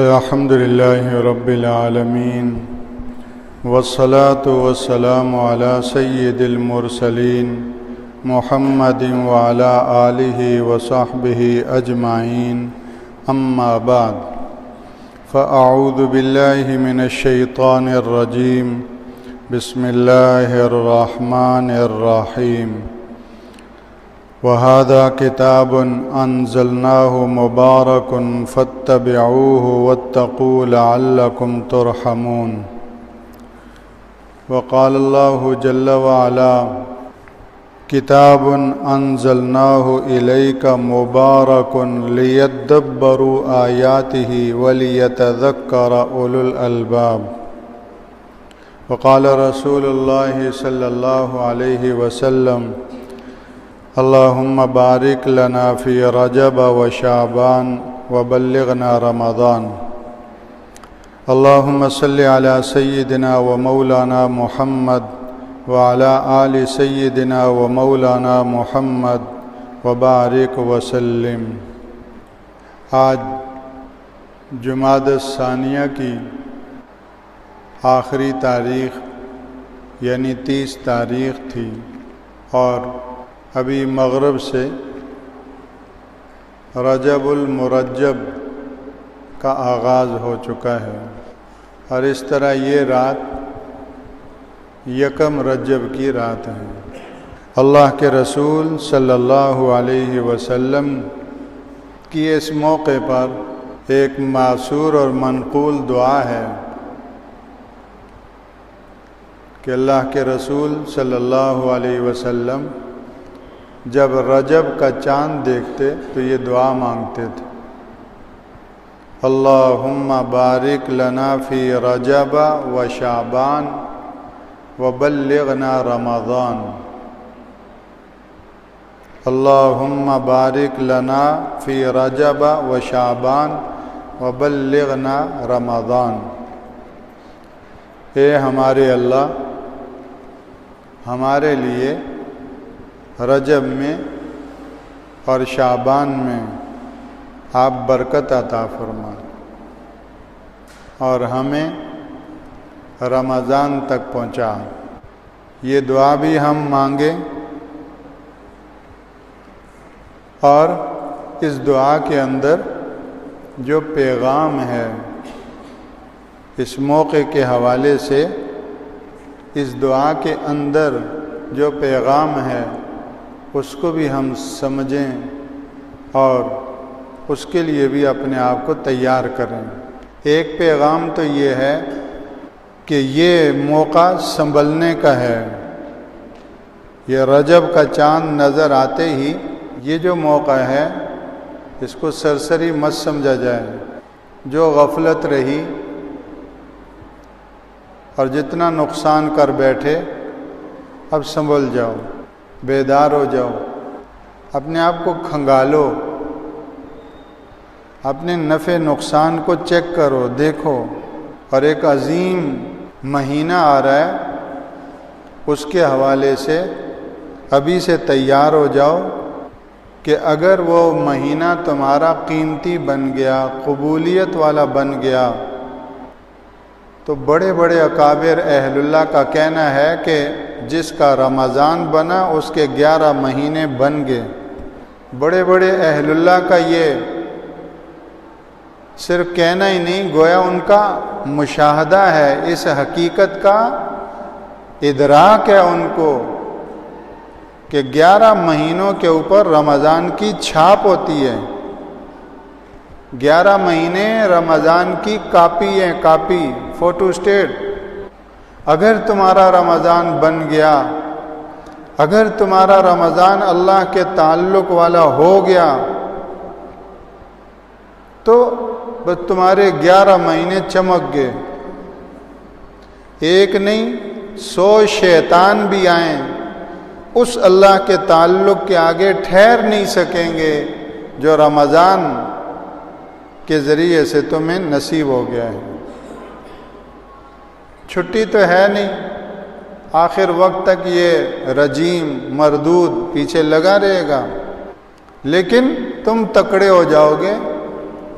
الحمد لله رب العالمين والصلاة والسلام على سيد المرسلين محمد وعلى آله وصحبه أجمعين أما بعد فأعوذ بالله من الشيطان الرجيم بسم الله الرحمن الرحيم وهذا كتاب أنزلناه مبارك فاتبعوه واتقوا لعلكم ترحمون وقال الله جل وعلا كتاب أنزلناه إليك مبارك ليدبروا آياته وليتذكر أولو الألباب وقال رسول الله صلى الله عليه وسلم اللهم بارك لنا في رجب وشعبان وبلغنا رمضان اللهم صل على سيدنا ومولانا محمد وعلى آل سيدنا ومولانا محمد وبارك وسلم۔ آج جمادی الثانیہ کی آخری تاریخ یعنی 30 تاریخ تھی اور ابھی مغرب سے رجب المرجب کا آغاز ہو چکا ہے اور اس طرح یہ رات یکم رجب کی رات ہے۔ اللہ کے رسول صلی اللہ علیہ وسلم کی اس موقع پر ایک ماثور اور منقول دعا ہے کہ اللہ کے رسول صلی اللہ علیہ وسلم جب رجب کا چاند دیکھتے تو یہ دعا مانگتے تھے، اللہم بارک لنا فی رجب و شعبان وبلغنا رمضان، اللہم بارک لنا فی رجب و شعبان وبلغنا رمضان۔ اے ہمارے اللہ، ہمارے لیے رجب میں اور شعبان میں آپ برکت عطا فرمائیں اور ہمیں رمضان تک پہنچائیں۔ یہ دعا بھی ہم مانگیں اور اس دعا کے اندر جو پیغام ہے اس موقع کے حوالے سے، اس دعا کے اندر جو پیغام ہے اس کو بھی ہم سمجھیں اور اس کے لیے بھی اپنے آپ کو تیار کریں۔ ایک پیغام تو یہ ہے کہ یہ موقع سنبھلنے کا ہے، یہ رجب کا چاند نظر آتے ہی یہ جو موقع ہے اس کو سرسری مت سمجھا جائے۔ جو غفلت رہی اور جتنا نقصان کر بیٹھے اب سنبھل جاؤ، بیدار ہو جاؤ، اپنے آپ کو کھنگالو، اپنے نفع نقصان کو چیک کرو، دیکھو۔ اور ایک عظیم مہینہ آ رہا ہے، اس کے حوالے سے ابھی سے تیار ہو جاؤ کہ اگر وہ مہینہ تمہارا قیمتی بن گیا، قبولیت والا بن گیا، تو بڑے بڑے اکابر اہل اللہ کا کہنا ہے کہ جس کا رمضان بنا اس کے 11 مہینے بن گئے۔ بڑے بڑے اہل اللہ کا یہ صرف کہنا ہی نہیں، گویا ان کا مشاہدہ ہے، اس حقیقت کا ادراک ہے ان کو کہ 11 مہینوں کے اوپر رمضان کی چھاپ ہوتی ہے۔ 11 مہینے رمضان کی کاپی ہے، کاپی، فوٹو اسٹیٹ۔ اگر تمہارا رمضان بن گیا، اگر تمہارا رمضان اللہ کے تعلق والا ہو گیا تو بس تمہارے 11 مہینے چمک گئے۔ ایک نہیں 100 شیطان بھی آئیں اس اللہ کے تعلق کے آگے ٹھہر نہیں سکیں گے جو رمضان کے ذریعے سے تمہیں نصیب ہو گیا ہے۔ چھٹی تو ہے نہیں، آخر وقت تک یہ رجیم مردود پیچھے لگا رہے گا، لیکن تم تکڑے ہو جاؤ گے،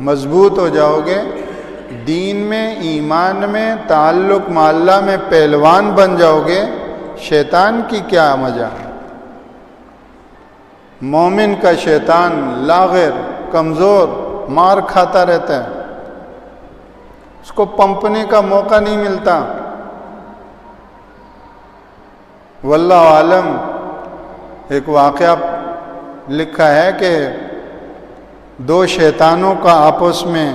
مضبوط ہو جاؤ گے دین میں، ایمان میں، تعلق مع اللہ میں پہلوان بن جاؤ گے، شیطان کی کیا مزہ؟ مومن کا شیطان لاغر، کمزور، مار کھاتا رہتا ہے، اس کو پمپنے کا موقع نہیں ملتا۔ واللہ عالم ایک واقعہ لکھا ہے کہ دو شیطانوں کا آپس میں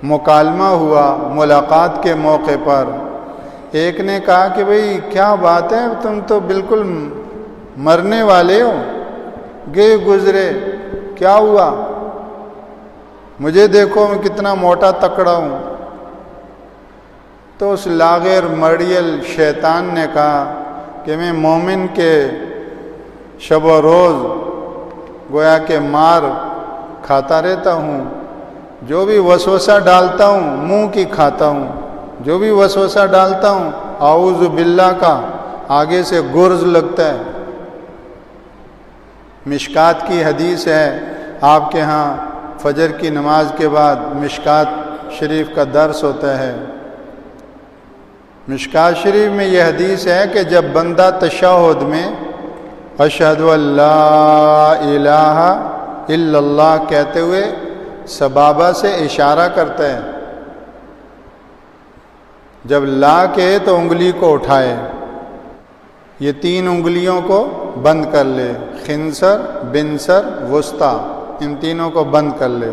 مکالمہ ہوا ملاقات کے موقع پر۔ ایک نے کہا کہ بھئی کیا بات ہے، تم تو بالکل مرنے والے ہو، گئے گزرے، کیا ہوا؟ مجھے دیکھو میں کتنا موٹا تکڑا ہوں۔ تو اس لاغر مڑیل شیطان نے کہا کہ میں مومن کے شب و روز گویا کہ مار کھاتا رہتا ہوں، جو بھی وسوسہ ڈالتا ہوں منہ کی کھاتا ہوں، جو بھی وسوسہ ڈالتا ہوں اعوذ باللہ کا آگے سے گرز لگتا ہے۔ مشکات کی حدیث ہے، آپ کے ہاں فجر کی نماز کے بعد مشکات شریف کا درس ہوتا ہے۔ مشکات شریف میں یہ حدیث ہے کہ جب بندہ تشہد میں اشہد ان لا الہ الا اللہ کہتے ہوئے سبابہ سے اشارہ کرتا ہے، جب لا کہے تو انگلی کو اٹھائے، یہ تین انگلیوں کو بند کر لے، خنصر، بنصر، وسطیٰ، ان تینوں کو بند کر لے،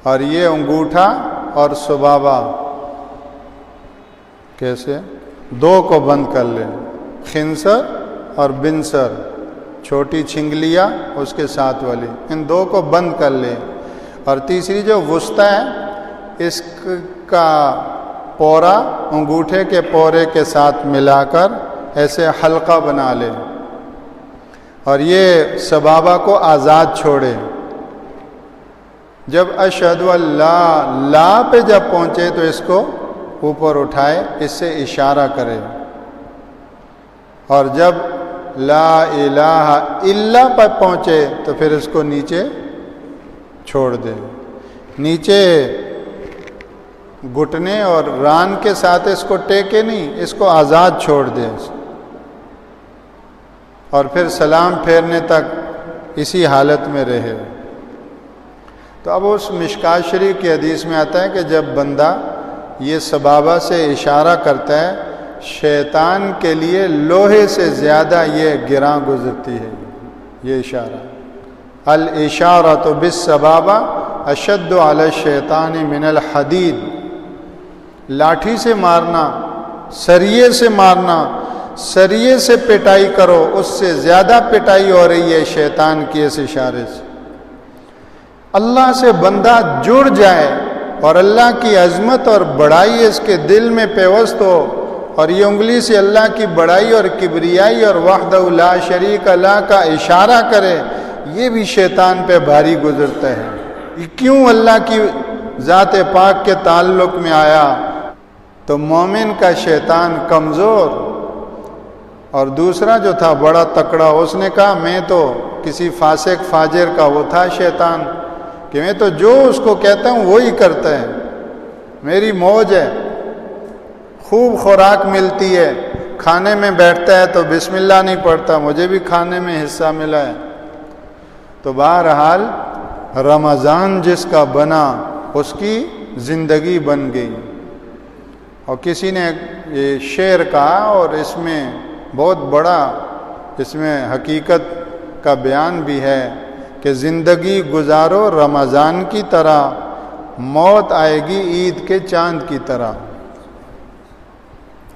اور یہ انگوٹھا اور سبابہ کیسے دو کو بند کر لے، خنصر اور بنصر، چھوٹی چھنگلیاں اس کے ساتھ والی، ان دو کو بند کر لے، اور تیسری جو وسطیٰ ہے اس کا پورا انگوٹھے کے پورے کے ساتھ ملا کر ایسے حلقہ بنا لے، اور یہ سبابہ کو آزاد چھوڑے۔ جب اشہد ان لا پہ جب پہنچے تو اس کو اوپر اٹھائے، اس سے اشارہ کرے، اور جب لا الہ الا پر پہنچے تو پھر اس کو نیچے چھوڑ دے، نیچے گھٹنے اور ران کے ساتھ اس کو ٹیکے نہیں، اس کو آزاد چھوڑ دے، اور پھر سلام پھیرنے تک اسی حالت میں رہے۔ تو اب اس مشکات شریف کی حدیث میں آتا ہے کہ جب بندہ یہ سبابہ سے اشارہ کرتا ہے، شیطان کے لیے لوہے سے زیادہ یہ گراں گزرتی ہے یہ اشارہ۔ الاشارۃ بالسبابہ اشد علی الشیطان من الحدید، لاٹھی سے مارنا، سریے سے مارنا، سریے سے پٹائی کرو، اس سے زیادہ پٹائی ہو رہی ہے شیطان کی اس اشارے سے۔ اللہ سے بندہ جڑ جائے اور اللہ کی عظمت اور بڑائی اس کے دل میں پیوست ہو، اور یہ انگلی سے اللہ کی بڑائی اور کبریائی اور وحدہ لا شریک اللہ کا اشارہ کرے، یہ بھی شیطان پہ بھاری گزرتا ہے۔ یہ کیوں اللہ کی ذات پاک کے تعلق میں آیا؟ تو مومن کا شیطان کمزور، اور دوسرا جو تھا بڑا تکڑا، اس نے کہا میں تو کسی فاسق فاجر کا وہ تھا شیطان کہ میں تو جو اس کو کہتا ہوں وہی کرتا ہے، میری موج ہے، خوب خوراک ملتی ہے، کھانے میں بیٹھتا ہے تو بسم اللہ نہیں پڑھتا، مجھے بھی کھانے میں حصہ ملا ہے۔ تو بہرحال رمضان جس کا بنا اس کی زندگی بن گئی۔ اور کسی نے یہ شعر کہا، اور اس میں بہت بڑا اس میں حقیقت کا بیان بھی ہے کہ زندگی گزارو رمضان کی طرح، موت آئے گی عید کے چاند کی طرح۔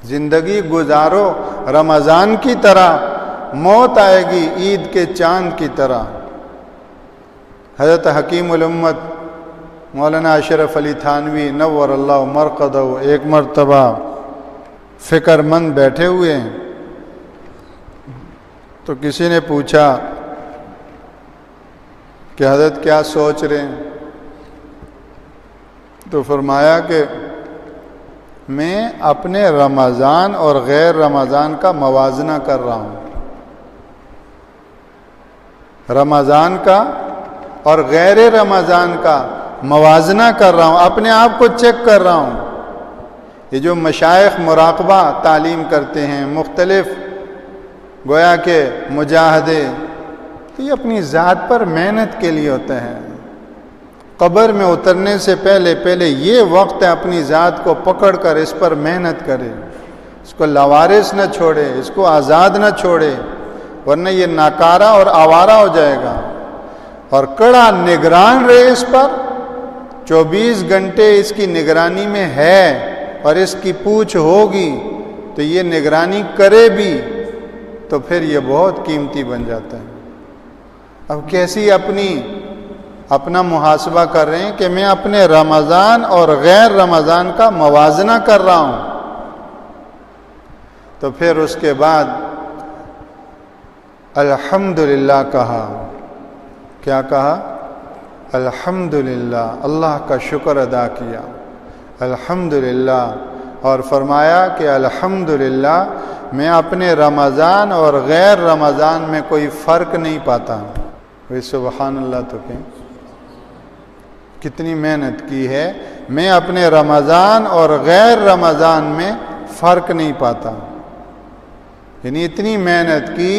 زندگی گزارو رمضان کی طرح، موت آئے گی عید کے چاند کی طرح۔ حضرت حکیم الامت مولانا اشرف علی تھانوی نور اللہ مرقدہ ایک مرتبہ فکر مند بیٹھے ہوئے ہیں، تو کسی نے پوچھا کہ حضرت کیا سوچ رہے ہیں؟ تو فرمایا کہ میں اپنے رمضان اور غیر رمضان کا موازنہ کر رہا ہوں، رمضان کا اور غیر رمضان کا موازنہ کر رہا ہوں، اپنے آپ کو چیک کر رہا ہوں۔ یہ جو مشائخ مراقبہ تعلیم کرتے ہیں، مختلف گویا کہ مجاہدے، تو یہ اپنی ذات پر محنت کے لیے ہوتا ہے۔ قبر میں اترنے سے پہلے یہ وقت ہے اپنی ذات کو پکڑ کر اس پر محنت کرے، اس کو لاوارث نہ چھوڑے، اس کو آزاد نہ چھوڑے، ورنہ یہ ناکارہ اور آوارہ ہو جائے گا۔ اور کڑا نگران رہے اس پر، 24 گھنٹے اس کی نگرانی میں ہے اور اس کی پوچھ ہوگی، تو یہ نگرانی کرے بھی تو پھر یہ بہت قیمتی بن جاتا ہے۔ اب کیسی اپنا محاسبہ کر رہے ہیں کہ میں اپنے رمضان اور غیر رمضان کا موازنہ کر رہا ہوں۔ تو پھر اس کے بعد الحمدللہ کہا۔ کیا کہا؟ الحمدللہ، اللہ کا شکر ادا کیا، الحمدللہ، اور فرمایا کہ الحمدللہ میں اپنے رمضان اور غیر رمضان میں کوئی فرق نہیں پاتا۔ سبحان اللہ، تو کتنی محنت کی ہے، میں اپنے رمضان اور غیر رمضان میں فرق نہیں پاتا، یعنی اتنی محنت کی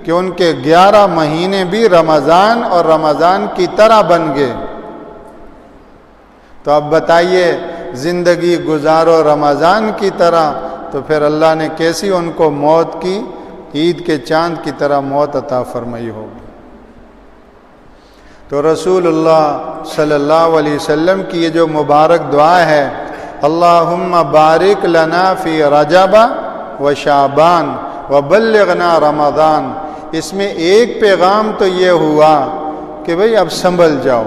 کہ ان کے 11 مہینے بھی رمضان اور رمضان کی طرح بن گئے۔ تو اب بتائیے، زندگی گزارو رمضان کی طرح، تو پھر اللہ نے کیسی ان کو موت کی عید کے چاند کی طرح موت عطا فرمائی ہوگی۔ تو رسول اللہ صلی اللہ علیہ وسلم کی یہ جو مبارک دعا ہے، اللہم بارک لنا فی رجب و شعبان و بلغنا رمضان، اس میں ایک پیغام تو یہ ہوا کہ بھئی اب سنبھل جاؤ،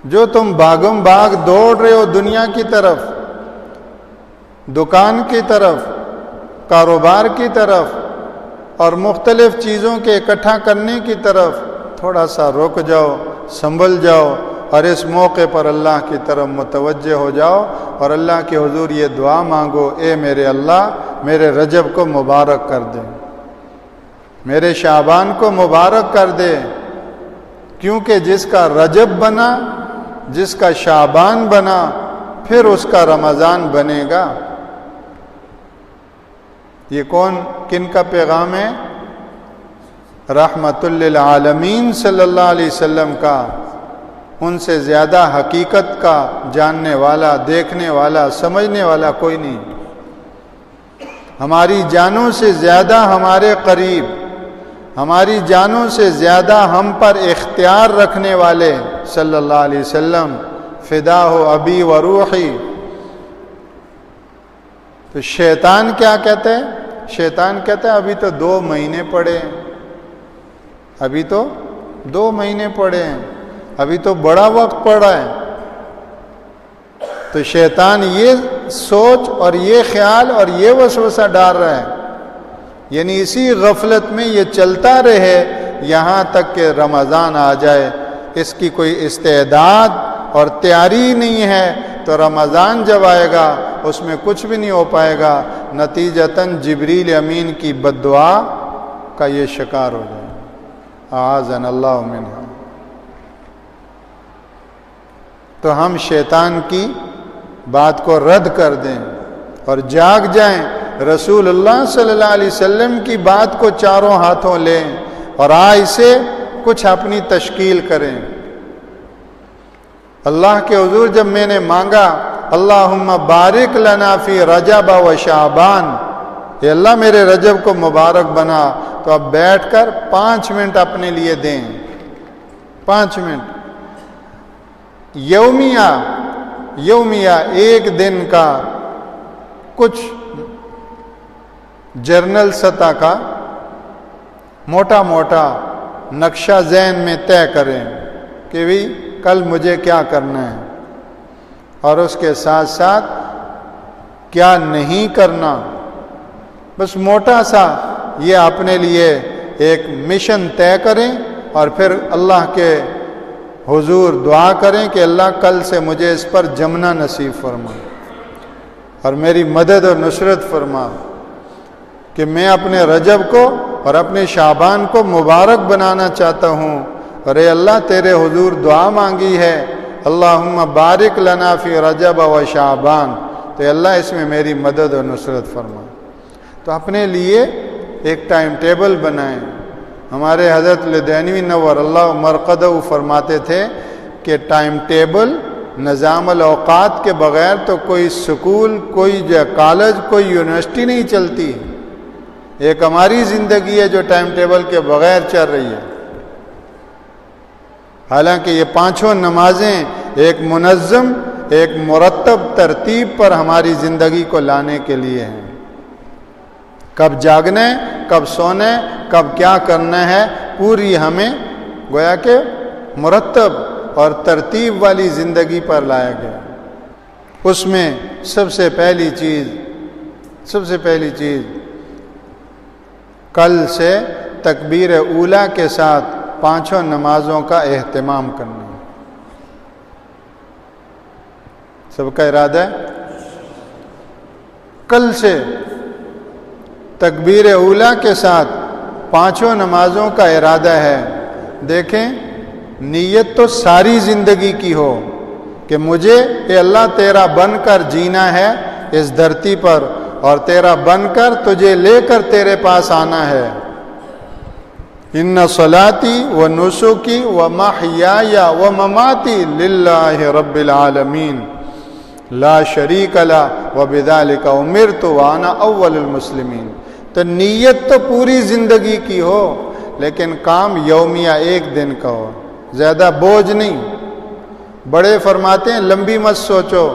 جو تم بھاگم بھاگ دوڑ رہے ہو دنیا کی طرف، دکان کی طرف، کاروبار کی طرف اور مختلف چیزوں کے اکٹھا کرنے کی طرف، تھوڑا سا رک جاؤ، سنبھل جاؤ، اور اس موقع پر اللہ کی طرف متوجہ ہو جاؤ اور اللہ کے حضور یہ دعا مانگو، اے میرے اللہ میرے رجب کو مبارک کر دے، میرے شعبان کو مبارک کر دے، کیونکہ جس کا رجب بنا، جس کا شعبان بنا، پھر اس کا رمضان بنے گا۔ یہ کن کا پیغام ہے؟ رحمت للعالمین صلی اللہ علیہ وسلم کا۔ ان سے زیادہ حقیقت کا جاننے والا، دیکھنے والا، سمجھنے والا کوئی نہیں۔ ہماری جانوں سے زیادہ ہمارے قریب، ہماری جانوں سے زیادہ ہم پر اختیار رکھنے والے صلی اللہ علیہ وسلم، فدا ہو ابی و روحی۔ تو شیطان کیا کہتا ہے؟ شیطان کہتا ہے ابھی تو 2 مہینے پڑے ہیں، ابھی تو 2 مہینے پڑے ہیں، ابھی تو بڑا وقت پڑا ہے۔ تو شیطان یہ سوچ اور یہ خیال اور یہ وسوسہ ڈال رہا ہے، یعنی اسی غفلت میں یہ چلتا رہے یہاں تک کہ رمضان آ جائے۔ اس کی کوئی استعداد اور تیاری نہیں ہے، تو رمضان جب آئے گا اس میں کچھ بھی نہیں ہو پائے گا، نتیجتاً جبریل امین کی بد دعا کا یہ شکار ہو جائے۔ اعاذنا اللہ منہا۔ تو ہم شیطان کی بات کو رد کر دیں اور جاگ جائیں، رسول اللہ صلی اللہ علیہ وسلم کی بات کو چاروں ہاتھوں لیں اور آج سے کچھ اپنی تشکیل کریں۔ اللہ کے حضور جب میں نے مانگا اللہم بارک لنا فی رجب و شعبان، اے اللہ میرے رجب کو مبارک بنا، تو اب بیٹھ کر 5 منٹ اپنے لیے دیں، 5 منٹ یومیہ 1 دن کا کچھ جرنل سطح کا موٹا موٹا نقشہ ذہن میں طے کریں کہ بھی کل مجھے کیا کرنا ہے، اور اس کے ساتھ ساتھ کیا نہیں کرنا، بس موٹا سا یہ اپنے لیے ایک مشن طے کریں، اور پھر اللہ کے حضور دعا کریں کہ اللہ کل سے مجھے اس پر جمنا نصیب فرما اور میری مدد اور نصرت فرما، کہ میں اپنے رجب کو اور اپنے شعبان کو مبارک بنانا چاہتا ہوں، اور اے اللہ تیرے حضور دعا مانگی ہے، اللہم بارک لنا فی رجب و شعبان، تو اللہ اس میں میری مدد و نصرت فرما۔ تو اپنے لیے ایک ٹائم ٹیبل بنائیں۔ ہمارے حضرت لدینوی نور اللہ مرقدہ فرماتے تھے کہ ٹائم ٹیبل، نظام الاوقات کے بغیر تو کوئی سکول، کوئی کالج، کوئی یونیورسٹی نہیں چلتی۔ ایک ہماری زندگی ہے جو ٹائم ٹیبل کے بغیر چل رہی ہے۔ حالانکہ یہ پانچوں نمازیں ایک منظم، ایک مرتب ترتیب پر ہماری زندگی کو لانے کے لیے ہیں۔ کب جاگنا ہے، کب سونا ہے، کب کیا کرنا ہے، پوری ہمیں گویا کہ مرتب اور ترتیب والی زندگی پر لایا گیا۔ اس میں سب سے پہلی چیز کل سے تکبیر اولیٰ کے ساتھ پانچوں نمازوں کا اہتمام کرنا ہے۔ سب کا ارادہ ہے کل سے تکبیر اولیٰ کے ساتھ پانچوں نمازوں کا ارادہ ہے۔ دیکھیں، نیت تو ساری زندگی کی ہو کہ مجھے اے اللہ تیرا بن کر جینا ہے اس دھرتی پر، اور تیرا بن کر تجھے لے کر تیرے پاس آنا ہے۔ ان صلاتی و نسکی و محیای و مماتی للہ رب العالمین لا شریک لہ وبذالک امرت وانا اول المسلمین۔ تو نیت تو پوری زندگی کی ہو، لیکن کام یومیہ ایک دن کا ہو، زیادہ بوجھ نہیں۔ بڑے فرماتے ہیں لمبی مت سوچو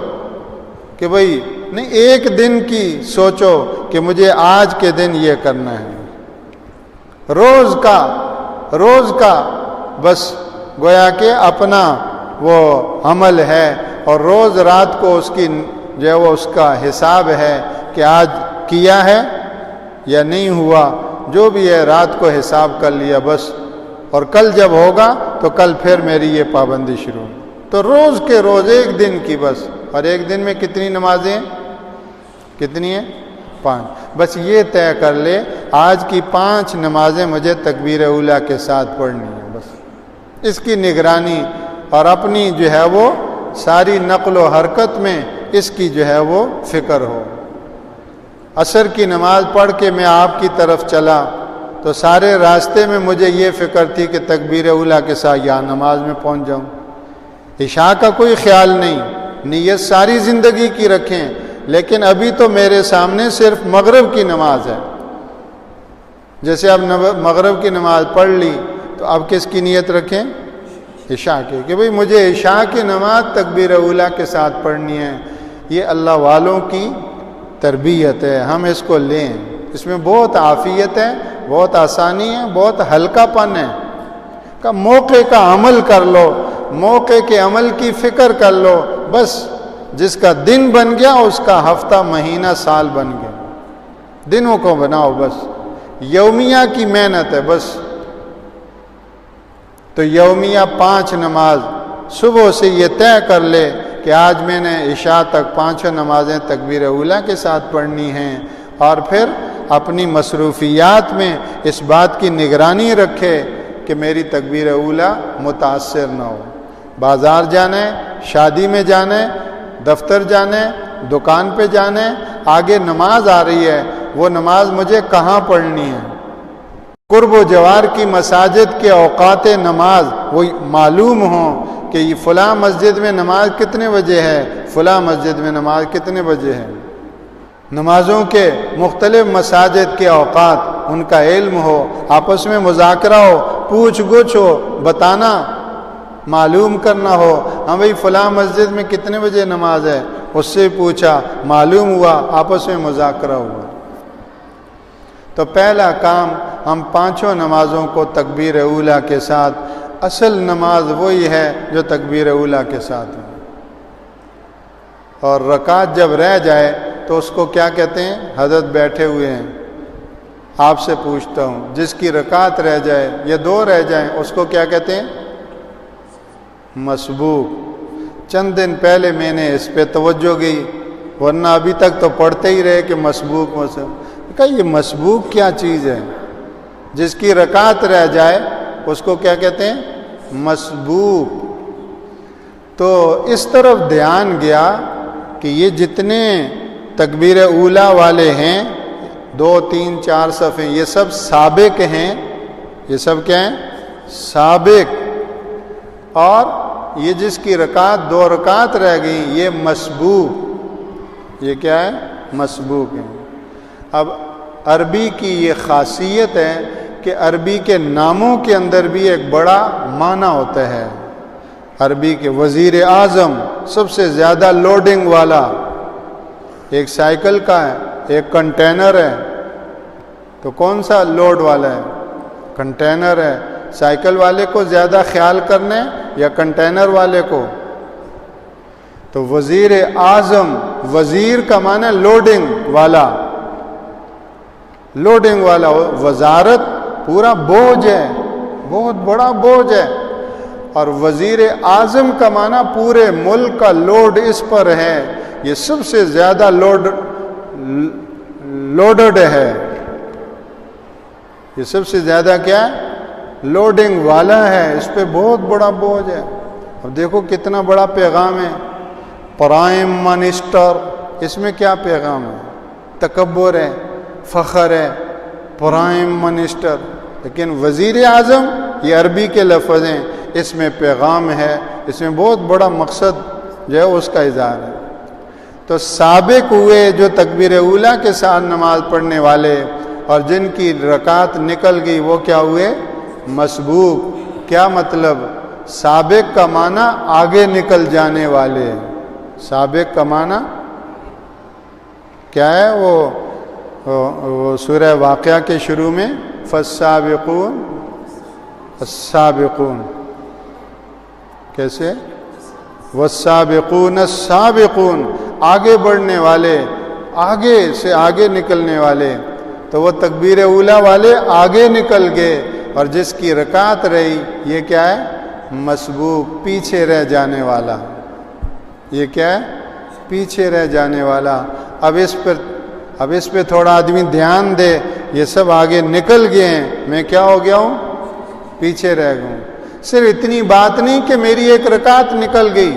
کہ بھئی نہیں، ایک دن کی سوچو کہ مجھے آج کے دن یہ کرنا ہے، روز کا بس گویا کہ اپنا وہ عمل ہے، اور روز رات کو اس کی جو ہے وہ اس کا حساب ہے کہ آج کیا ہے یا نہیں ہوا، جو بھی ہے رات کو حساب کر لیا بس، اور کل جب ہوگا تو کل پھر میری یہ پابندی شروع۔ تو روز کے روز ایک دن کی بس، اور ایک دن میں کتنی نمازیں ہیں؟ کتنی ہیں؟ 5۔ بس یہ طے کر لے آج کی 5 نمازیں مجھے تکبیر اولیٰ کے ساتھ پڑھنی ہے، بس اس کی نگرانی، اور اپنی جو ہے وہ ساری نقل و حرکت میں اس کی جو ہے وہ فکر ہو۔ عصر کی نماز پڑھ کے میں آپ کی طرف چلا تو سارے راستے میں مجھے یہ فکر تھی کہ تکبیر اولیٰ کے ساتھ یہاں نماز میں پہنچ جاؤں۔ عشاء کا کوئی خیال نہیں، نیت ساری زندگی کی رکھیں، لیکن ابھی تو میرے سامنے صرف مغرب کی نماز ہے۔ جیسے اب مغرب کی نماز پڑھ لی تو اب کس کی نیت رکھیں؟ عشاء کی، کہ بھئی مجھے عشاء کی نماز تکبیر اولیٰ کے ساتھ پڑھنی ہے۔ یہ اللہ والوں کی تربیت ہے، ہم اس کو لیں۔ اس میں بہت عافیت ہے، بہت آسانی ہے، بہت ہلکا پن ہے۔ کہ موقع کا عمل کر لو، موقع کے عمل کی فکر کر لو، بس جس کا دن بن گیا اس کا ہفتہ، مہینہ، سال بن گیا۔ دنوں کو بناؤ، بس یومیہ کی محنت ہے بس۔ تو یومیہ 5 نماز صبح سے یہ طے کر لے کہ آج میں نے عشاء تک 5 نمازیں تکبیر اولیٰ کے ساتھ پڑھنی ہیں، اور پھر اپنی مصروفیات میں اس بات کی نگرانی رکھے کہ میری تکبیر اولیٰ متاثر نہ ہو۔ بازار جانا ہے، شادی میں جانا ہے، دفتر جانا ہے، دکان پہ جانا ہے، آگے نماز آ رہی ہے، وہ نماز مجھے کہاں پڑھنی ہے؟ قرب و جوار کی مساجد کے اوقات نماز وہ معلوم ہوں کہ یہ فلاں مسجد میں نماز کتنے بجے ہے، فلاں مسجد میں نماز کتنے بجے ہے۔ نمازوں کے مختلف مساجد کے اوقات ان کا علم ہو، آپس میں مذاکرہ ہو، پوچھ گچھ ہو، بتانا، معلوم کرنا ہو۔ ہاں بھئی فلاں مسجد میں کتنے بجے نماز ہے، اس سے پوچھا، معلوم ہوا، آپس میں مذاکرہ ہوا۔ تو پہلا کام، ہم 5 نمازوں کو تکبیر اولیٰ کے ساتھ، اصل نماز وہی ہے جو تکبیر اولیٰ کے ساتھ ہے۔ اور رکعت جب رہ جائے تو اس کو کیا کہتے ہیں؟ حضرت بیٹھے ہوئے ہیں، آپ سے پوچھتا ہوں، جس کی رکعت رہ جائے یا 2 رہ جائیں اس کو کیا کہتے ہیں؟ مسبوق۔ چند دن پہلے میں نے اس پہ توجہ گئی، ورنہ ابھی تک تو پڑھتے ہی رہے کہ مسبوق کہ یہ مسبوق کیا چیز ہے؟ جس کی رکعت رہ جائے اس کو کیا کہتے ہیں؟ مسبوق۔ تو اس طرف دھیان گیا کہ یہ جتنے تکبیر اولا والے ہیں 2 3 4 صفیں یہ سب سابق ہیں. یہ سب کیا ہیں؟ سابق. اور یہ جس کی رکعت 2 رکعت رہ گئی یہ مسبوق. یہ کیا ہے؟ مسبوق ہے. اب عربی کی یہ خاصیت ہے کہ عربی کے ناموں کے اندر بھی ایک بڑا معنی ہوتا ہے. عربی کے وزیر اعظم سب سے زیادہ لوڈنگ والا ایک سائیکل کا ہے، ایک کنٹینر ہے. تو کون سا لوڈ والا ہے؟ کنٹینر ہے. سائیکل والے کو زیادہ خیال کرنا ہے یا کنٹینر والے کو؟ تو وزیر اعظم، وزیر کا معنی لوڈنگ والا. لوڈنگ والا وزارت پورا بوجھ ہے، بہت بڑا بوجھ ہے. اور وزیر اعظم کا معنی پورے ملک کا لوڈ اس پر ہے، یہ سب سے زیادہ لوڈڈ ہے. یہ سب سے زیادہ کیا ہے؟ لوڈنگ والا ہے، اس پہ بہت بڑا بوجھ ہے. اب دیکھو کتنا بڑا پیغام ہے. پرائم منسٹر، اس میں کیا پیغام ہے؟ تکبر ہے، فخر ہے، پرائم منسٹر. لیکن وزیر اعظم یہ عربی کے لفظ ہیں، اس میں پیغام ہے، اس میں بہت بڑا مقصد جو ہے اس کا اظہار ہے. تو سابق ہوئے جو تکبیر اولا کے ساتھ نماز پڑھنے والے، اور جن کی رکعت نکل گئی وہ کیا ہوئے؟ مسبوق. کیا مطلب؟ سابق کا معنی آگے نکل جانے والے. سابق کا معنی کیا ہے؟ وہ سورہ واقعہ کے شروع میں فالسابقون السابقون، کیسے؟ والسابقون السابقون، آگے بڑھنے والے، آگے سے آگے نکلنے والے. تو وہ تکبیر اولا والے آگے نکل گئے، اور جس کی رکعت رہی یہ کیا ہے؟ مسبوق، پیچھے رہ جانے والا. یہ کیا ہے؟ پیچھے رہ جانے والا. اب اس پہ تھوڑا آدمی دھیان دے. یہ سب آگے نکل گئے ہیں، میں کیا ہو گیا ہوں؟ پیچھے رہ گیا ہوں. صرف اتنی بات نہیں کہ میری ایک رکعت نکل گئی،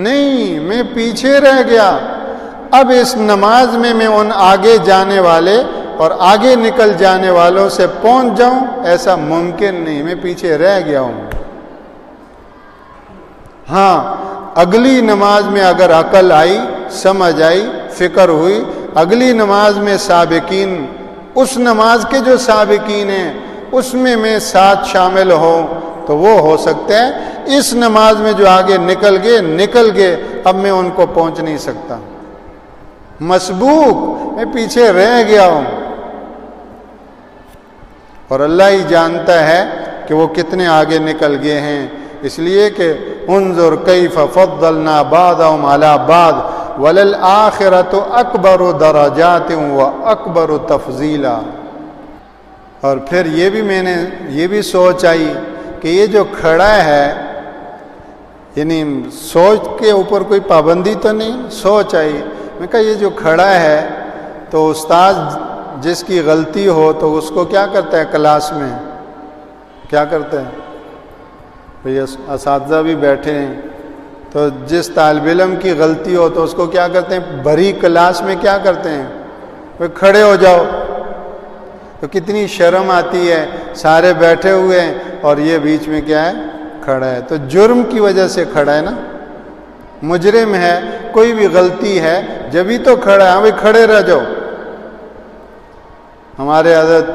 نہیں، میں پیچھے رہ گیا. اب اس نماز میں ان آگے جانے والے اور آگے نکل جانے والوں سے پہنچ جاؤں، ایسا ممکن نہیں، میں پیچھے رہ گیا ہوں. ہاں، اگلی نماز میں اگر عقل آئی، سمجھ آئی، فکر ہوئی، اگلی نماز میں سابقین، اس نماز کے جو سابقین ہیں اس میں ساتھ شامل ہوں تو وہ ہو سکتا ہے. اس نماز میں جو آگے نکل گئے، اب میں ان کو پہنچ نہیں سکتا. مسبوق، میں پیچھے رہ گیا ہوں. اور اللہ ہی جانتا ہے کہ وہ کتنے آگے نکل گئے ہیں. اس لیے کہ انظر کیف فضلنا بعضهم علی بعض وللآخرۃ اکبر درجات واکبر تفضیلا. اور پھر یہ بھی سوچ آئی کہ یہ جو کھڑا ہے، یعنی سوچ کے اوپر کوئی پابندی تو نہیں، سوچ آئی. میں کہا یہ جو کھڑا ہے تو استاد جس کی غلطی ہو تو اس کو کیا کرتا ہے؟ کلاس میں کیا کرتا ہے؟ بھئی اساتذہ بھی بیٹھے ہیں تو جس طالب علم کی غلطی ہو تو اس کو کیا کرتے ہیں؟ بھری کلاس میں کیا کرتے ہیں؟ بھئی کھڑے ہو جاؤ. تو کتنی شرم آتی ہے، سارے بیٹھے ہوئے ہیں اور یہ بیچ میں کیا ہے؟ کھڑا ہے. تو جرم کی وجہ سے کھڑا ہے نا، مجرم ہے، کوئی بھی غلطی ہے جبھی تو کھڑا ہے. ہاں بھئی کھڑے رہ جاؤ. ہمارے حضرت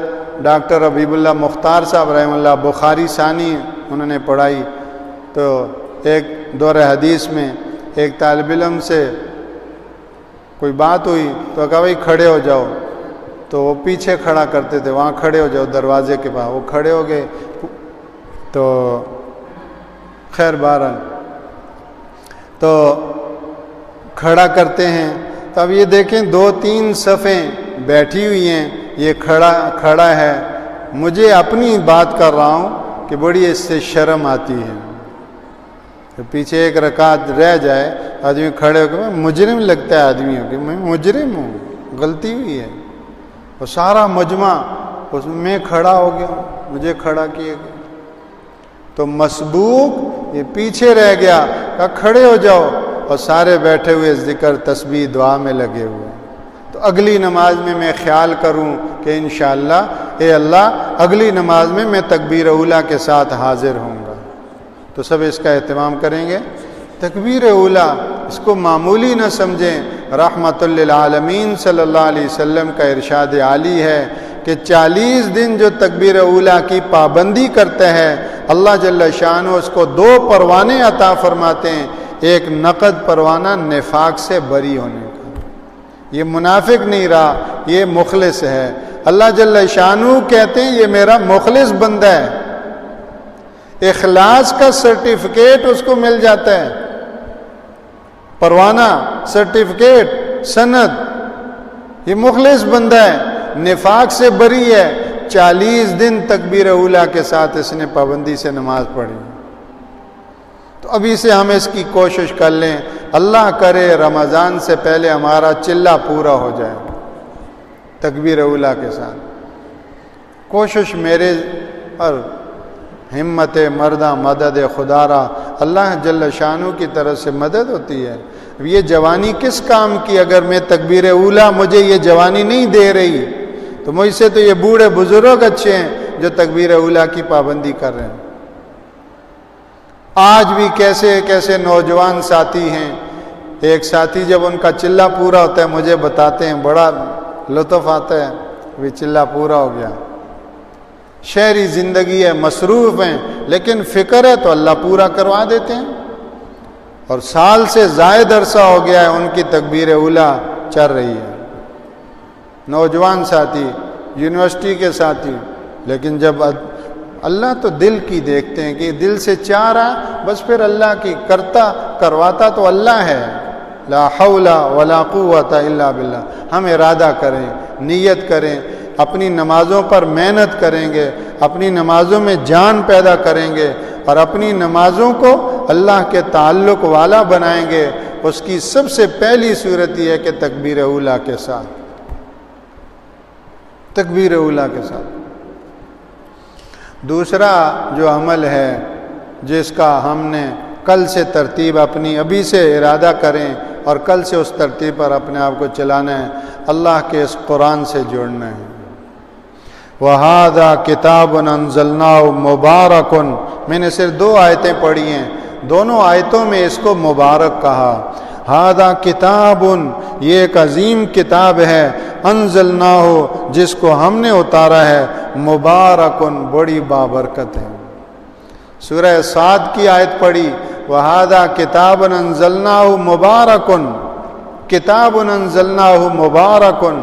ڈاکٹر حبیب اللہ مختار صاحب رحمہ اللہ بخاری ثانی انہوں نے پڑھائی، تو ایک دور حدیث میں ایک طالب علم سے کوئی بات ہوئی تو کہا بھائی کھڑے ہو جاؤ. تو وہ پیچھے کھڑا کرتے تھے، وہاں کھڑے ہو جاؤ دروازے کے پاس. وہ کھڑے ہو گئے تو خیر بہرحال تو کھڑا کرتے ہیں. تو اب یہ دیکھیں 2-3 صفیں بیٹھی ہوئی ہیں، یہ کھڑا ہے. مجھے اپنی بات کر رہا ہوں کہ بڑی اس سے شرم آتی ہے. پیچھے ایک رکعت رہ جائے، آدمی کھڑے ہو کے مجرم لگتا ہے آدمی ہو کہ میں مجرم ہوں، غلطی ہوئی ہے. اور سارا مجمع اس میں کھڑا ہو گیا، مجھے کھڑا کیے گئے. تو مسبوق یہ پیچھے رہ گیا، کہا کھڑے ہو جاؤ، اور سارے بیٹھے ہوئے ذکر تسبیح دعا میں لگے ہوئے۔ تو اگلی نماز میں خیال کروں کہ انشاءاللہ اے اللہ اگلی نماز میں تکبیر اولیٰ کے ساتھ حاضر ہوں گا، تو سب اس کا اہتمام کریں گے۔ تکبیر اولیٰ اس کو معمولی نہ سمجھیں، رحمت للعالمین صلی اللہ علیہ وسلم کا ارشاد عالی ہے کہ 40 دن جو تکبیر اولیٰ کی پابندی کرتا ہے اللہ جل شانہ اس کو 2 پروانے عطا فرماتے ہیں، ایک نقد پروانہ نفاق سے بری ہونے کا، یہ منافق نہیں رہا، یہ مخلص ہے۔ اللہ جل شانہ کہتے ہیں یہ میرا مخلص بندہ ہے، اخلاص کا سرٹیفکیٹ اس کو مل جاتا ہے، پروانہ، سرٹیفکیٹ، سند، یہ مخلص بندہ ہے، نفاق سے بری ہے۔ 40 دن تکبیر اولیٰ کے ساتھ اس نے پابندی سے نماز پڑھی، تو ابھی سے ہم اس کی کوشش کر لیں، اللہ کرے رمضان سے پہلے ہمارا چلہ پورا ہو جائے تکبیر اولیٰ کے ساتھ۔ کوشش میرے اور ہمت مردہ مدد خدا را، اللہ جل شانہ کی طرف سے مدد ہوتی ہے۔ یہ جوانی کس کام کی اگر میں تکبیر اولیٰ مجھے یہ جوانی نہیں دے رہی، تو مجھ سے تو یہ بوڑھے بزرگ اچھے ہیں جو تکبیر اولیٰ کی پابندی کر رہے ہیں۔ آج بھی کیسے کیسے نوجوان ساتھی ہیں، ایک ساتھی جب ان کا چلہ پورا ہوتا ہے مجھے بتاتے ہیں، بڑا لطف آتا ہے، وہ چلہ پورا ہو گیا، شہری زندگی ہے، مصروف ہیں، لیکن فکر ہے تو اللہ پورا کروا دیتے ہیں، اور سال سے زائد عرصہ ہو گیا ہے ان کی تکبیر اولیٰ چل رہی ہے۔ نوجوان ساتھی، یونیورسٹی کے ساتھی، لیکن جب اللہ تو دل کی دیکھتے ہیں کہ دل سے چاہ رہا، بس پھر اللہ کی کرتا کرواتا تو اللہ ہے۔ لا حول ولا قوت الا باللہ۔ ہم ارادہ کریں، نیت کریں، اپنی نمازوں پر محنت کریں گے، اپنی نمازوں میں جان پیدا کریں گے، اور اپنی نمازوں کو اللہ کے تعلق والا بنائیں گے۔ اس کی سب سے پہلی صورت یہ ہے کہ تکبیر اولیٰ کے ساتھ، تکبیر اولیٰ کے ساتھ۔ دوسرا جو عمل ہے جس کا ہم نے کل سے ترتیب اپنی ابھی سے ارادہ کریں اور کل سے اس ترتیب پر اپنے آپ کو چلانا ہے، اللہ کے اس قرآن سے جوڑنا ہے۔ وَهَذَا كِتَابٌ أَنزَلْنَاهُ مُبَارَكٌ، میں نے صرف 2 آیتیں پڑھی ہیں، دونوں آیتوں میں اس کو مبارک کہا۔ هَذَا كِتَابٌ، یہ ایک عظیم کتاب ہے، انزلناہ، جس کو ہم نے اتارا ہے، مبارکن، بڑی بابرکت ہے۔ سورہ صاد کی آیت پڑھی، وَهَذَا كِتَابٌ أَنزَلْنَاهُ مُبَارَكٌ، کتاب انزلناہ مبارکن،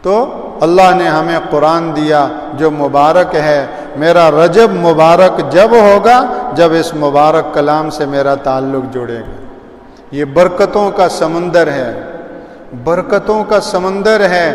تو اللہ نے ہمیں قرآن دیا جو مبارک ہے۔ میرا رجب مبارک جب ہوگا جب اس مبارک کلام سے میرا تعلق جڑے گا۔ یہ برکتوں کا سمندر ہے، برکتوں کا سمندر ہے،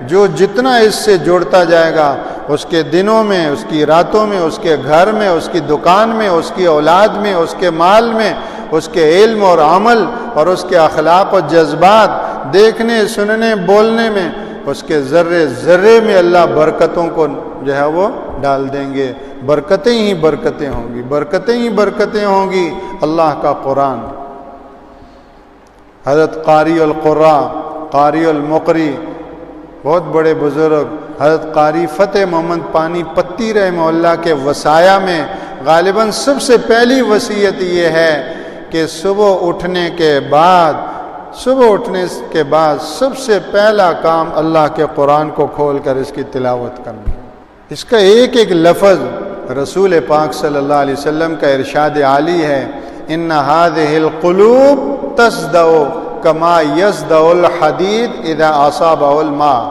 جو جتنا اس سے جڑتا جائے گا، اس کے دنوں میں، اس کی راتوں میں، اس کے گھر میں، اس کی دکان میں، اس کی اولاد میں، اس کے مال میں، اس کے علم اور عمل اور اس کے اخلاق و جذبات، دیکھنے، سننے، بولنے میں، اس کے ذرے ذرے میں اللہ برکتوں کو جو ہے وہ ڈال دیں گے۔ برکتیں ہی برکتیں ہوں گی، برکتیں ہی برکتیں ہوں گی۔ اللہ کا قرآن، حضرت قاری القراء، قاری المقری، بہت بڑے بزرگ، حضرت قاری فتح محمد پانی پتی رحمہ اللہ کے وصایا میں غالباً سب سے پہلی وصیت یہ ہے کہ صبح اٹھنے کے بعد سب سے پہلا کام اللہ کے قرآن کو کھول کر اس کی تلاوت کرنا۔ اس کا ایک ایک لفظ رسول پاک صلی اللہ علیہ وسلم کا ارشاد عالی ہے، ان هذه القلوب تصدع كما يصدع الحديد اذا اصابه الماء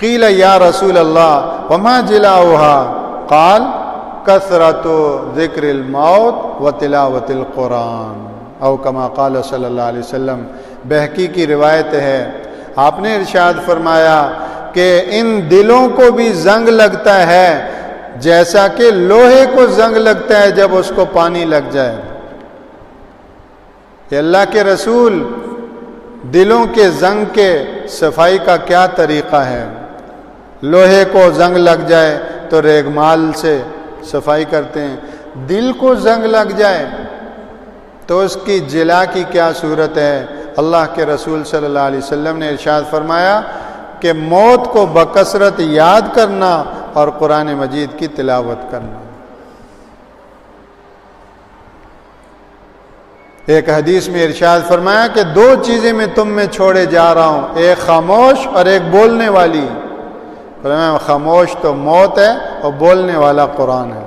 قيل يا رسول الله وما جلاؤها قال كثرة ذکر الموت وتلاوة القرآن او کما قال صلی اللہ علیہ وسلم۔ بہقی کی روایت ہے، آپ نے ارشاد فرمایا کہ ان دلوں کو بھی زنگ لگتا ہے جیسا کہ لوہے کو زنگ لگتا ہے جب اس کو پانی لگ جائے۔ کہ اللہ کے رسول، دلوں کے زنگ کے صفائی کا کیا طریقہ ہے؟ لوہے کو زنگ لگ جائے تو ریگمال سے صفائی کرتے ہیں، دل کو زنگ لگ جائے تو اس کی جلا کی کیا صورت ہے؟ اللہ کے رسول صلی اللہ علیہ وسلم نے ارشاد فرمایا کہ موت کو بکثرت یاد کرنا اور قرآن مجید کی تلاوت کرنا۔ ایک حدیث میں ارشاد فرمایا کہ دو چیزیں میں تم میں چھوڑے جا رہا ہوں، ایک خاموش اور ایک بولنے والی۔ فرمایا خاموش تو موت ہے اور بولنے والا قرآن ہے۔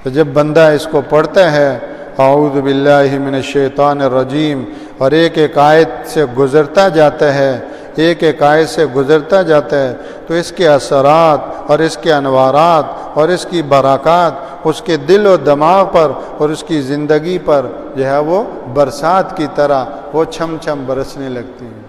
تو جب بندہ اس کو پڑھتا ہے اعوذ باللہ من الشیطان الرجیم اور ایک ایک آیت سے گزرتا جاتا ہے، ایک ایک آیت سے گزرتا جاتا ہے، تو اس کے اثرات اور اس کے انوارات اور اس کی برکات اس کے دل و دماغ پر اور اس کی زندگی پر جو ہے وہ برسات کی طرح وہ چھم چھم برسنے لگتی ہیں۔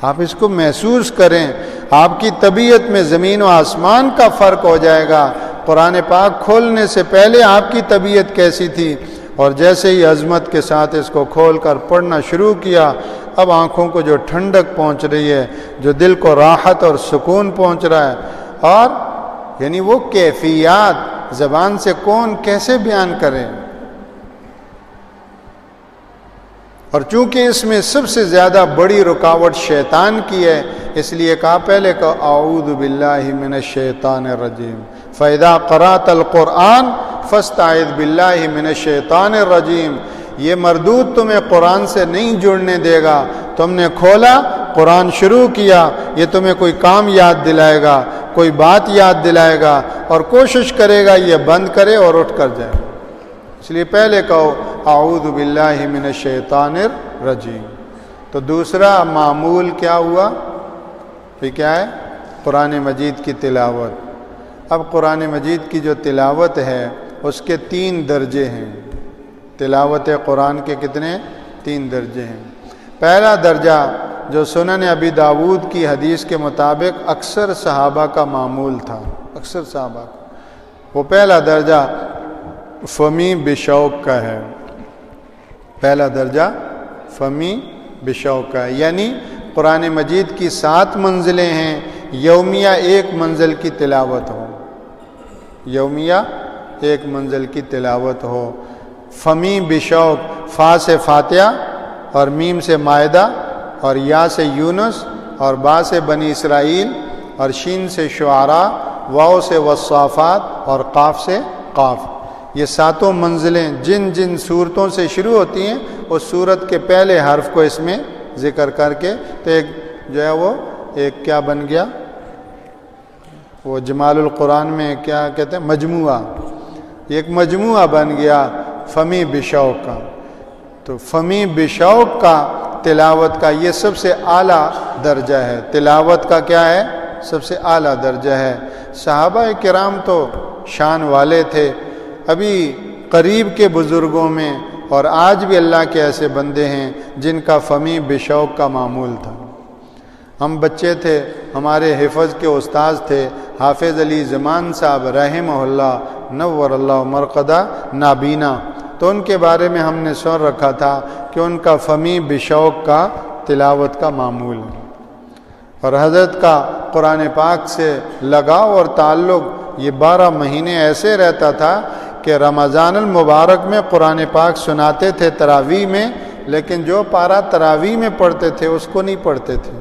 آپ اس کو محسوس کریں، آپ کی طبیعت میں زمین و آسمان کا فرق ہو جائے گا۔ قرآن پاک کھولنے سے پہلے آپ کی طبیعت کیسی تھی، اور جیسے ہی عظمت کے ساتھ اس کو کھول کر پڑھنا شروع کیا، اب آنکھوں کو جو ٹھنڈک پہنچ رہی ہے، جو دل کو راحت اور سکون پہنچ رہا ہے، اور یعنی وہ کیفیات زبان سے کون کیسے بیان کرے۔ اور چونکہ اس میں سب سے زیادہ بڑی رکاوٹ شیطان کی ہے، اس لیے کہا پہلے کہ اعوذ باللہ من الشیطان الرجیم، فَإِذَا قَرَأْتَ الْقُرْآنَ فَاسْتَعِذْ بِاللَّهِ مِنَ الشَّيْطَانِ الرَّجِيمِ۔ یہ مردود تمہیں قرآن سے نہیں جڑنے دے گا۔ تم نے کھولا، قرآن شروع کیا، یہ تمہیں کوئی کام یاد دلائے گا، کوئی بات یاد دلائے گا، اور کوشش کرے گا یہ بند کرے اور اٹھ کر جائے۔ اس لیے پہلے کہو اعوذ باللہ من الشیطان الرجیم۔ تو دوسرا معمول کیا ہوا؟ یہ کیا ہے؟ قرآن مجید کی تلاوت۔ اب قرآن مجید کی جو تلاوت ہے اس کے 3 درجے ہیں۔ تلاوت قرآن کے کتنے؟ 3 درجے ہیں۔ پہلا درجہ جو سنن ابی داود کی حدیث کے مطابق اکثر صحابہ کا معمول تھا، اکثر صحابہ کا، وہ پہلا درجہ فمی بشوق کا ہے۔ پہلا درجہ فمی بشوق کا ہے، یعنی قرآن مجید کی 7 منزلیں ہیں، یومیہ 1 منزل کی تلاوت ہو، یومیہ 1 منزل کی تلاوت ہو۔ فمی بشوق، فا سے فاتحہ اور میم سے مائدہ اور یا سے یونس اور با سے بنی اسرائیل اور شین سے شعراء، واو سے والصافات اور قاف سے قاف۔ یہ 7 منزلیں جن جن صورتوں سے شروع ہوتی ہیں اس صورت کے پہلے حرف کو اس میں ذکر کر کے، تو ایک جو ہے وہ ایک کیا بن گیا، وہ جمال القرآن میں کیا کہتے ہیں، مجموعہ، ایک مجموعہ بن گیا فمی بشوق کا۔ تو فمی بشوق کا تلاوت کا یہ سب سے اعلیٰ درجہ ہے، تلاوت کا کیا ہے؟ سب سے اعلیٰ درجہ ہے۔ صحابہ کرام تو شان والے تھے، ابھی قریب کے بزرگوں میں اور آج بھی اللہ کے ایسے بندے ہیں جن کا فمی بشوق کا معمول تھا۔ ہم بچے تھے، ہمارے حفظ کے استاذ تھے حافظ علی زمان صاحب رحمہ اللہ نور اللہ مرقدہ نابینا، تو ان کے بارے میں ہم نے سن رکھا تھا کہ ان کا فمی بشوق کا تلاوت کا معمول ہے۔ اور حضرت کا قرآن پاک سے لگاؤ اور تعلق یہ 12 مہینے ایسے رہتا تھا کہ رمضان المبارک میں قرآن پاک سناتے تھے تراویح میں، لیکن جو پارہ تراویح میں پڑھتے تھے اس کو نہیں پڑھتے تھے،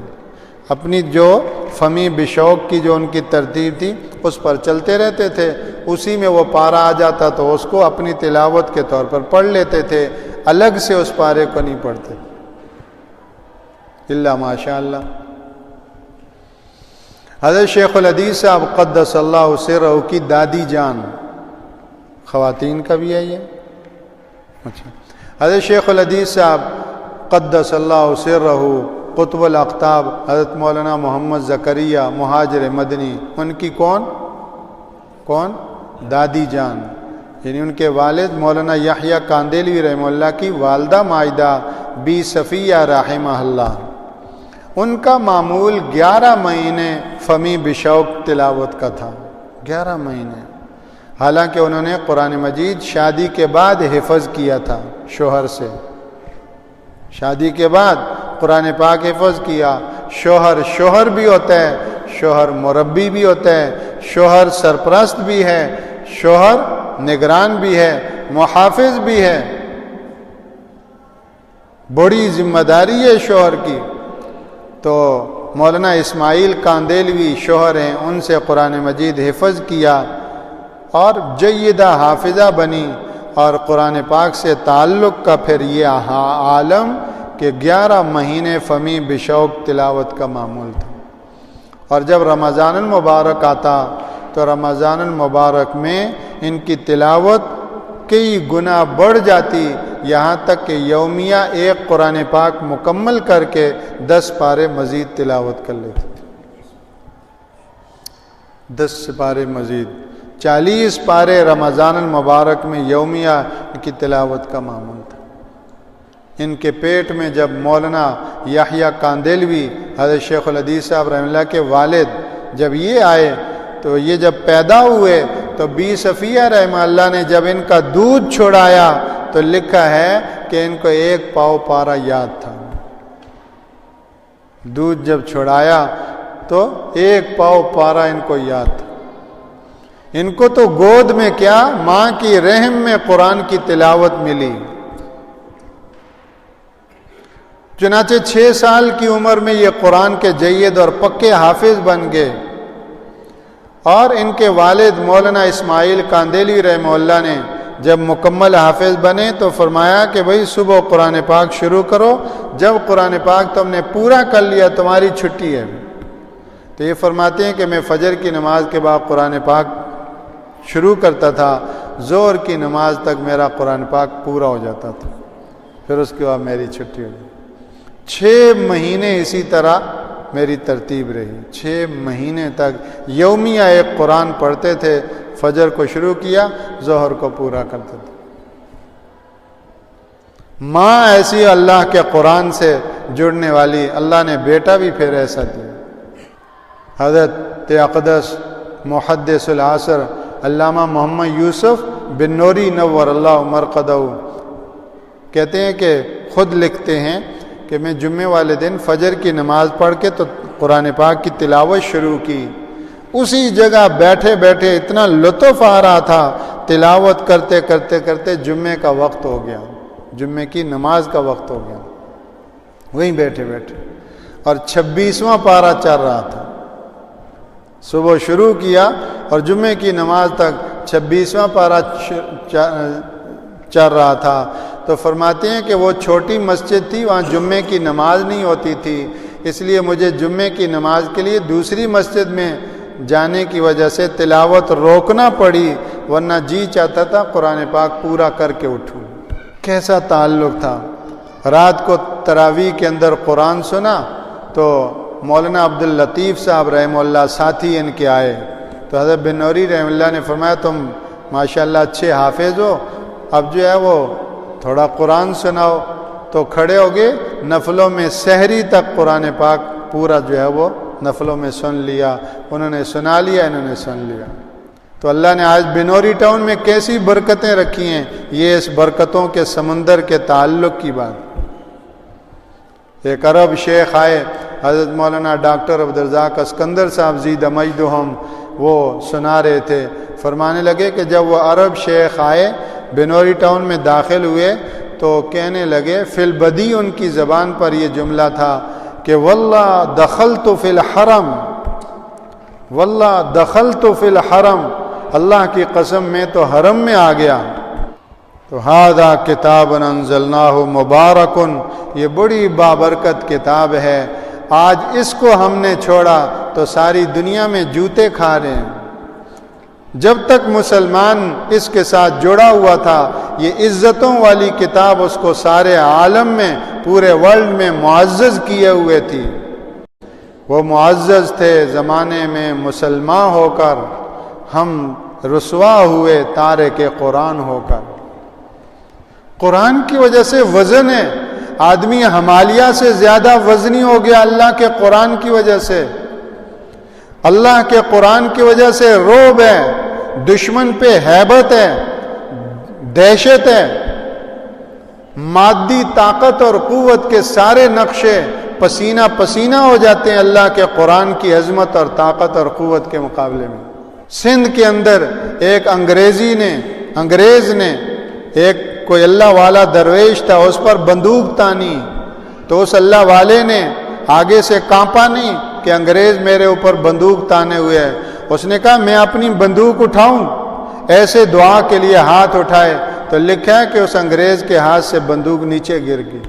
اپنی جو فمی بشوق کی جو ان کی ترتیب تھی اس پر چلتے رہتے تھے، اسی میں وہ پارہ آ جاتا تو اس کو اپنی تلاوت کے طور پر پڑھ لیتے تھے، الگ سے اس پارے کو نہیں پڑھتے الا ماشاء اللہ۔ حضرت شیخ الحدیث صاحب قدس اللہ سرہ کی دادی جان، خواتین کا بھی ہے یہ، اچھا، حضرت شیخ الحدیث صاحب قدس اللہ سرہ قطب الاقطاب حضرت مولانا محمد زکریا مہاجر مدنی، ان کی کون دادی جان، یعنی ان کے والد مولانا یحییٰ کاندیلوی رحمہ اللہ کی والدہ مائدہ بی صفیہ رحمہ اللہ، ان کا معمول 11 مہینے فمی بشوق تلاوت کا تھا، 11 مہینے۔ حالانکہ انہوں نے قرآن مجید شادی کے بعد حفظ کیا تھا شوہر سے، شادی کے بعد قرآن پاک حفظ کیا۔ شوہر بھی ہوتا ہے، شوہر مربی بھی ہوتا ہے، شوہر سرپرست بھی ہے، شوہر نگران بھی ہے، محافظ بھی ہے، بڑی ذمہ داری ہے شوہر کی۔ تو مولانا اسماعیل کاندیلوی شوہر ہیں، ان سے قرآن مجید حفظ کیا اور جیدہ حافظہ بنی، اور قرآن پاک سے تعلق کا پھر یہ عالم کہ 11 مہینے فمی بشوق تلاوت کا معمول تھا۔ اور جب رمضان المبارک آتا تو رمضان المبارک میں ان کی تلاوت کئی گنا بڑھ جاتی، یہاں تک کہ یومیہ ایک قرآن پاک مکمل کر کے 10 پارے مزید تلاوت کر لیتے تھے، 10 پارے مزید، 40 پارے رمضان المبارک میں یومیہ ان کی تلاوت کا معمول تھا۔ ان کے پیٹ میں جب مولانا یحییٰ کاندیلوی حضرت شیخ الحدیث صاحب رحمہ اللہ کے والد جب یہ آئے تو یہ جب پیدا ہوئے تو بی صفیہ رحمہ اللہ نے جب ان کا دودھ چھڑایا تو لکھا ہے کہ ان کو 1 پاؤ پارا یاد تھا۔ دودھ جب چھڑایا تو 1 پاؤ پارا ان کو یاد تھا۔ ان کو تو گود میں کیا، ماں کی رحم میں قرآن کی تلاوت ملی۔ چنانچہ 6 سال کی عمر میں یہ قرآن کے جید اور پکے حافظ بن گئے، اور ان کے والد مولانا اسماعیل کاندیلوی رحمہ اللہ نے جب مکمل حافظ بنے تو فرمایا کہ بھئی صبح قرآن پاک شروع کرو، جب قرآن پاک تم نے پورا کر لیا تمہاری چھٹی ہے۔ تو یہ فرماتے ہیں کہ میں فجر کی نماز کے بعد قرآن پاک شروع کرتا تھا، ظہر کی نماز تک میرا قرآن پاک پورا ہو جاتا تھا، پھر اس کے بعد میری چھٹی ہو گئی۔ 6 مہینے اسی طرح میری ترتیب رہی، 6 مہینے تک یومیہ ایک قرآن پڑھتے تھے، فجر کو شروع کیا، ظہر کو پورا کرتے تھے۔ ماں ایسی اللہ کے قرآن سے جڑنے والی، اللہ نے بیٹا بھی پھر ایسا دیا۔ حضرت اقدس محدث العصر علامہ محمد یوسف بن نوری نور اللہ مرقدہ کہتے ہیں کہ خود لکھتے ہیں کہ میں جمعے والے دن فجر کی نماز پڑھ کے تو قرآن پاک کی تلاوت شروع کی، اسی جگہ بیٹھے بیٹھے اتنا لطف آ رہا تھا، تلاوت کرتے کرتے کرتے جمعے کا وقت ہو گیا، جمعے کی نماز کا وقت ہو گیا، وہیں بیٹھے بیٹھے، اور 26واں پارہ چل رہا تھا۔ صبح شروع کیا اور جمعے کی نماز تک 26واں پارہ چل رہا تھا۔ تو فرماتے ہیں کہ وہ چھوٹی مسجد تھی، وہاں جمعے کی نماز نہیں ہوتی تھی، اس لیے مجھے جمعے کی نماز کے لیے دوسری مسجد میں جانے کی وجہ سے تلاوت روکنا پڑی، ورنہ جی چاہتا تھا قرآن پاک پورا کر کے اٹھوں۔ کیسا تعلق تھا۔ رات کو تراویح کے اندر قرآن سنا تو مولانا عبداللطیف صاحب رحمہ اللہ ساتھی ان کے آئے تو حضرت بن نوری رحمہ اللہ نے فرمایا تم ماشاءاللہ اچھے حافظ ہو، اب جو ہے وہ تھوڑا قرآن سناؤ۔ تو کھڑے ہو گئے، نفلوں میں سحری تک قرآن پاک پورا جو ہے وہ نفلوں میں سن لیا، انہوں نے سنا لیا، انہوں نے سن لیا۔ تو اللہ نے آج بنوری ٹاؤن میں کیسی برکتیں رکھی ہیں، یہ اس برکتوں کے سمندر کے تعلق کی بات۔ ایک عرب شیخ آئے، حضرت مولانا ڈاکٹر عبدالرزاق اسکندر صاحب زید مجدہم، وہ سنا رہے تھے، فرمانے لگے کہ جب وہ عرب شیخ آئے بنوری ٹاؤن میں داخل ہوئے تو کہنے لگے، فی البدی ان کی زبان پر یہ جملہ تھا کہ واللہ دخلت فی الحرم، واللہ دخلت فی الحرم، اللہ کی قسم میں تو حرم میں آ گیا۔ تو ھذا کتاب انزلناہ مبارک، یہ بڑی بابرکت کتاب ہے، آج اس کو ہم نے چھوڑا تو ساری دنیا میں جوتے کھا رہے ہیں۔ جب تک مسلمان اس کے ساتھ جڑا ہوا تھا، یہ عزتوں والی کتاب اس کو سارے عالم میں، پورے ورلڈ میں معزز کیے ہوئے تھی۔ وہ معزز تھے زمانے میں مسلمان ہو کر، ہم رسوا ہوئے تارک قرآن ہو کر۔ قرآن کی وجہ سے وزن ہے، آدمی ہمالیہ سے زیادہ وزنی ہو گیا اللہ کے قرآن کی وجہ سے۔ اللہ کے قرآن کی وجہ سے رعب ہے، دشمن پہ ہیبت ہے، دہشت ہے، مادی طاقت اور قوت کے سارے نقشے پسینہ پسینہ ہو جاتے ہیں اللہ کے قرآن کی عظمت اور طاقت اور قوت کے مقابلے میں۔ سندھ کے اندر ایک انگریز نے ایک کوئی اللہ والا درویش تھا، اس پر بندوق تانی، تو اس اللہ والے نے آگے سے کانپا نہیں کہ انگریز میرے اوپر بندوق تانے ہوئے ہے، اس نے کہا میں اپنی بندوق اٹھاؤں، ایسے دعا کے لیے ہاتھ اٹھائے تو لکھا ہے کہ اس انگریز کے ہاتھ سے بندوق نیچے گر گئی۔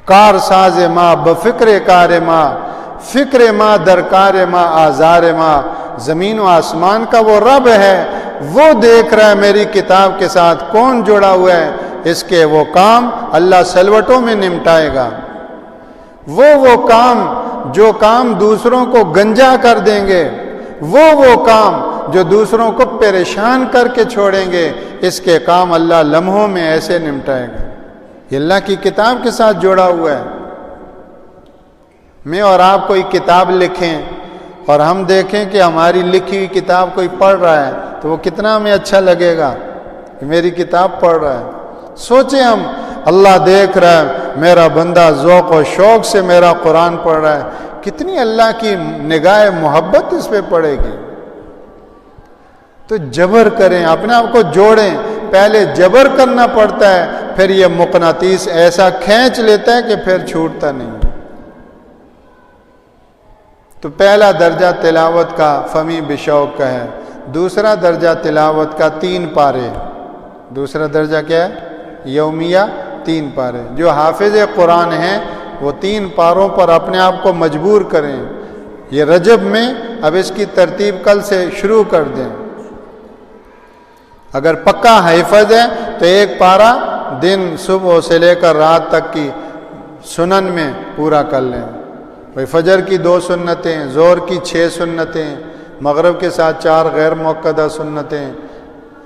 کار ساز ماں بفکر کار ماں، فکر ماں درکار ماں آزار ماں، زمین و آسمان کا وہ رب ہے، وہ دیکھ رہا ہے میری کتاب کے ساتھ کون جڑا ہوا ہے، اس کے وہ کام اللہ سلوٹوں میں نمٹائے گا۔ وہ کام جو کام دوسروں کو گنجا کر دیں گے، وہ کام جو دوسروں کو پریشان کر کے چھوڑیں گے، اس کے کام اللہ لمحوں میں ایسے نمٹائے گا۔ یہ اللہ کی کتاب کے ساتھ جوڑا ہوا ہے۔ میں اور آپ کوئی کتاب لکھیں اور ہم دیکھیں کہ ہماری لکھی ہوئی کتاب کوئی پڑھ رہا ہے تو وہ کتنا ہمیں اچھا لگے گا کہ میری کتاب پڑھ رہا ہے۔ سوچیں ہم، اللہ دیکھ رہا ہے میرا بندہ ذوق و شوق سے میرا قرآن پڑھ رہا ہے، کتنی اللہ کی نگاہ محبت اس پہ پڑے گی۔ تو جبر کریں، اپنے آپ کو جوڑیں، پہلے جبر کرنا پڑتا ہے، پھر یہ مقناطیس ایسا کھینچ لیتا ہے کہ پھر چھوٹتا نہیں۔ تو پہلا درجہ تلاوت کا فمی بشوق کا ہے، دوسرا درجہ تلاوت کا 3 پارے، دوسرا درجہ کیا ہے؟ یومیہ 3 پارے۔ جو حافظ قرآن ہیں وہ 3 پاروں پر اپنے آپ کو مجبور کریں۔ یہ رجب میں اب اس کی ترتیب کل سے شروع کر دیں۔ اگر پکا حافظ ہے تو 1 پارا دن صبح سے لے کر رات تک کی سنن میں پورا کر لیں۔ بھائی فجر کی 2 سنتیں، ظہر کی 6 سنتیں، مغرب کے ساتھ 4 غیر موقدہ سنتیں،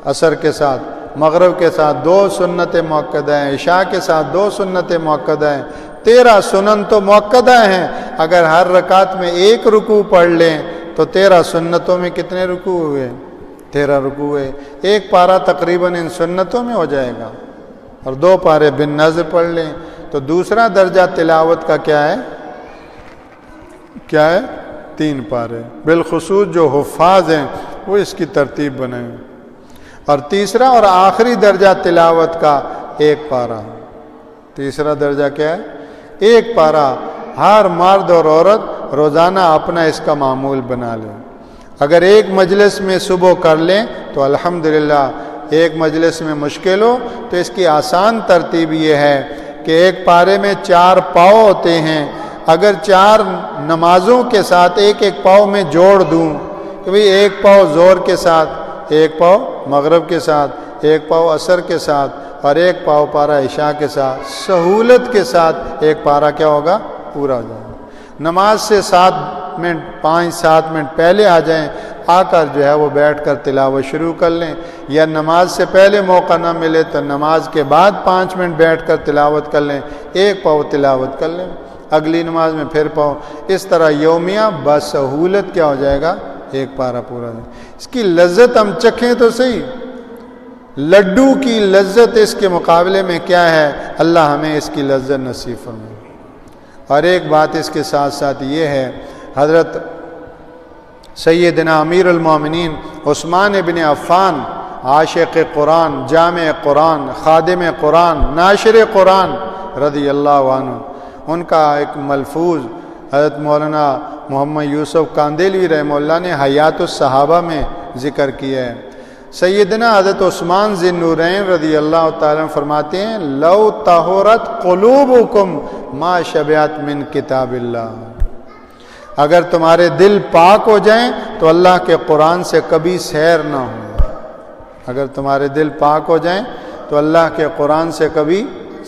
عصر کے ساتھ، مغرب کے ساتھ 2 سنتیں موقدہ ہیں، عشاء کے ساتھ 2 سنتیں موقدہ ہیں، 13 سنن تو موقدہ ہیں۔ اگر ہر رکعت میں 1 رکوع پڑھ لیں تو 13 سنتوں میں کتنے رکوع ہوئے؟ 13 رکوع ہوئے۔ 1 پارا تقریباً ان سنتوں میں ہو جائے گا، اور 2 پارے بن نظر پڑھ لیں تو دوسرا درجہ تلاوت کا کیا ہے؟ 3 پارے۔ بالخصوص جو حفاظ ہیں وہ اس کی ترتیب بنائیں۔ اور تیسرا اور آخری درجہ تلاوت کا 1 پارا۔ تیسرا درجہ کیا ہے؟ 1 پارا۔ ہر مرد اور عورت روزانہ اپنا اس کا معمول بنا لیں۔ اگر ایک مجلس میں صبح کر لیں تو الحمدللہ، ایک مجلس میں مشکل ہو تو اس کی آسان ترتیب یہ ہے کہ 1 پارے میں 4 پاؤ ہوتے ہیں۔ اگر 4 نمازوں کے ساتھ ایک پاؤ میں جوڑ دوں کہ بھئی 1 پاؤ ظہر کے ساتھ، 1 پاؤ مغرب کے ساتھ، 1 پاؤ عصر کے ساتھ، اور 1 پاؤ پارا عشاء کے ساتھ، سہولت کے ساتھ 1 پارا کیا ہوگا؟ پورا ہو جائے گا۔ نماز سے 7 منٹ 5-7 منٹ پہلے آ جائیں، آ کر جو ہے وہ بیٹھ کر تلاوت شروع کر لیں، یا نماز سے پہلے موقع نہ ملے تو نماز کے بعد 5 منٹ بیٹھ کر تلاوت کر لیں، 1 پاؤ تلاوت کر لیں، اگلی نماز میں پھر پاؤ، اس طرح یومیہ بسہولت کیا ہو جائے گا؟ 1 پارا پورا۔ اس کی لذت ہم چکھیں تو صحیح، لڈو کی لذت اس کے مقابلے میں کیا ہے؟ اللہ ہمیں اس کی لذت نصیب فرمائے۔ اور ایک بات اس کے ساتھ ساتھ یہ ہے، حضرت سیدنا امیر المومنین عثمان بن عفان، عاشق قرآن، جامع قرآن، خادم قرآن، ناشر قرآن رضی اللہ عنہ، ان کا ایک ملفوظ حضرت مولانا محمد یوسف کاندیلوی رحمہ اللہ نے حیات الصحابہ میں ذکر کیا ہے۔ سیدنا حضرت عثمان ذی النورین رضی اللہ تعالیٰ فرماتے ہیں، لو طہرت قلوبکم ما شبعت من کتاب اللہ، اگر تمہارے دل پاک ہو جائیں تو اللہ کے قرآن سے کبھی سیر نہ ہو۔ اگر تمہارے دل پاک ہو جائیں تو اللہ کے قرآن سے کبھی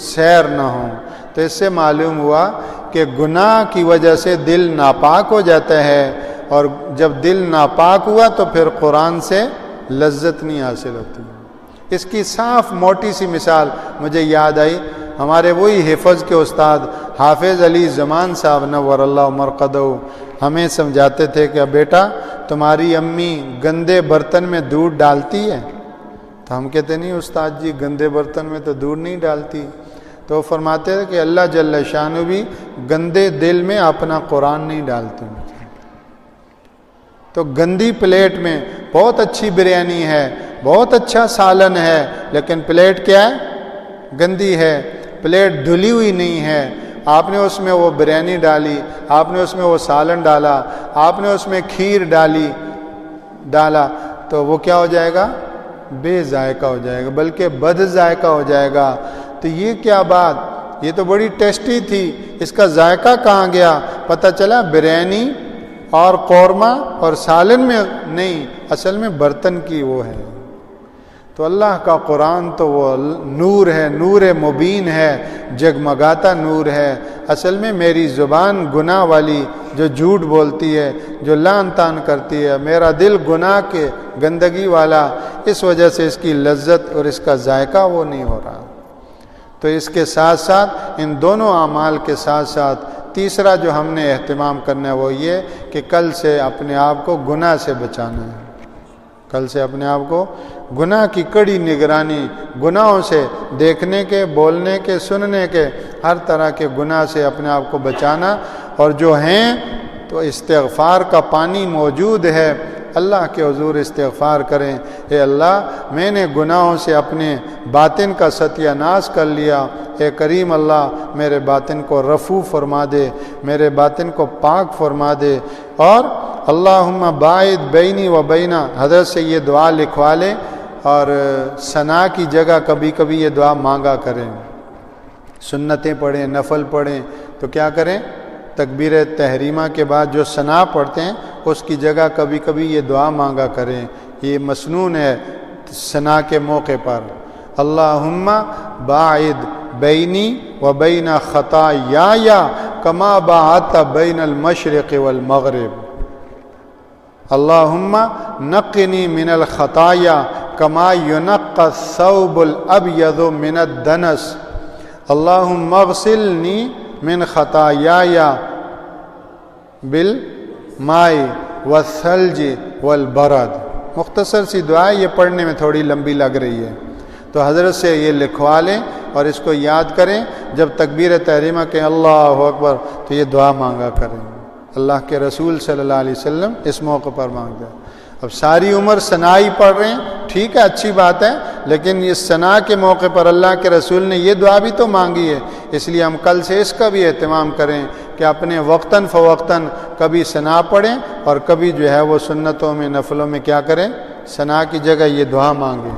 سیر نہ ہو۔ تو اس سے معلوم ہوا کہ گناہ کی وجہ سے دل ناپاک ہو جاتا ہے، اور جب دل ناپاک ہوا تو پھر قرآن سے لذت نہیں حاصل ہوتی۔ اس کی صاف موٹی سی مثال مجھے یاد آئی، ہمارے وہی حفظ کے استاد حافظ علی زمان صاحب نور اللہ مرقدہ ہمیں سمجھاتے تھے کہ بیٹا تمہاری امی گندے برتن میں دودھ ڈالتی ہے؟ تو ہم کہتے نہیں استاد جی گندے برتن میں تو دودھ نہیں ڈالتی۔ تو فرماتے تھے کہ اللہ جل شانہ بھی گندے دل میں اپنا قرآن نہیں ڈالتے۔ تو گندی پلیٹ میں بہت اچھی بریانی ہے، بہت اچھا سالن ہے، لیکن پلیٹ کیا ہے؟ گندی ہے، پلیٹ دھلی ہوئی نہیں ہے۔ آپ نے اس میں وہ بریانی ڈالی، آپ نے اس میں وہ سالن ڈالا، آپ نے اس میں کھیر ڈالا، تو وہ کیا ہو جائے گا؟ بے ذائقہ ہو جائے گا، بلکہ بد ذائقہ ہو جائے گا۔ تو یہ کیا بات، یہ تو بڑی ٹیسٹی تھی، اس کا ذائقہ کہاں گیا؟ پتہ چلا بریانی اور قورمہ اور سالن میں نہیں، اصل میں برتن کی وہ ہے۔ تو اللہ کا قرآن تو وہ نور ہے، نور مبین ہے، جگمگاتا نور ہے۔ اصل میں میری زبان گناہ والی جو جھوٹ بولتی ہے، جو لعن طعن کرتی ہے، میرا دل گناہ کے گندگی والا، اس وجہ سے اس کی لذت اور اس کا ذائقہ وہ نہیں ہو رہا۔ تو اس کے ساتھ ساتھ ان دونوں اعمال کے ساتھ ساتھ تیسرا جو ہم نے اہتمام کرنا ہے وہ یہ کہ کل سے اپنے آپ کو گناہ سے بچانا ہے۔ کل سے اپنے آپ کو گناہ کی کڑی نگرانی، گناہوں سے، دیکھنے کے، بولنے کے، سننے کے، ہر طرح کے گناہ سے اپنے آپ کو بچانا۔ اور جو ہیں تو استغفار کا پانی موجود ہے، اللہ کے حضور استغفار کریں، اے اللہ میں نے گناہوں سے اپنے باطن کا ستیہ ناش کر لیا، اے کریم اللہ میرے باطن کو رفو فرما دے، میرے باطن کو پاک فرما دے۔ اور اللہم باعد بینی و بینا، حضرت سے یہ دعا لکھوا لیں اور ثنا کی جگہ کبھی کبھی یہ دعا مانگا کریں۔ سنتیں پڑھیں، نفل پڑھیں تو کیا کریں؟ تکبیر تحریمہ کے بعد جو ثنا پڑھتے ہیں اس کی جگہ کبھی کبھی یہ دعا مانگا کریں، یہ مسنون ہے ثنا کے موقع پر۔ اللہم باعد بینی و بین خطایا کما باعدت بین المشرق والمغرب، اللہم نقنی من الخطایا کما ینقی الثوب الابیض من الدنس، اللہم اغسلنی من خطایای بالماء والثلج والبرد۔ مختصر سی دعا، یہ پڑھنے میں تھوڑی لمبی لگ رہی ہے، تو حضرت سے یہ لکھوا لیں اور اس کو یاد کریں، جب تکبیر تحریمہ کہیں اللہ اکبر تو یہ دعا مانگا کریں۔ اللہ کے رسول صلی اللہ علیہ وسلم اس موقع پر مانگتے ہیں۔ اب ساری عمر ثنا ہی پڑھ رہے ہیں، ٹھیک ہے، اچھی بات ہے، لیکن اس ثنا کے موقع پر اللہ کے رسول نے یہ دعا بھی تو مانگی ہے، اس لیے ہم کل سے اس کا بھی اہتمام کریں کہ اپنے وقتاً فوقتاً کبھی ثنا پڑھیں اور کبھی جو ہے وہ سنتوں میں، نفلوں میں کیا کریں؟ ثنا کی جگہ یہ دعا مانگیں۔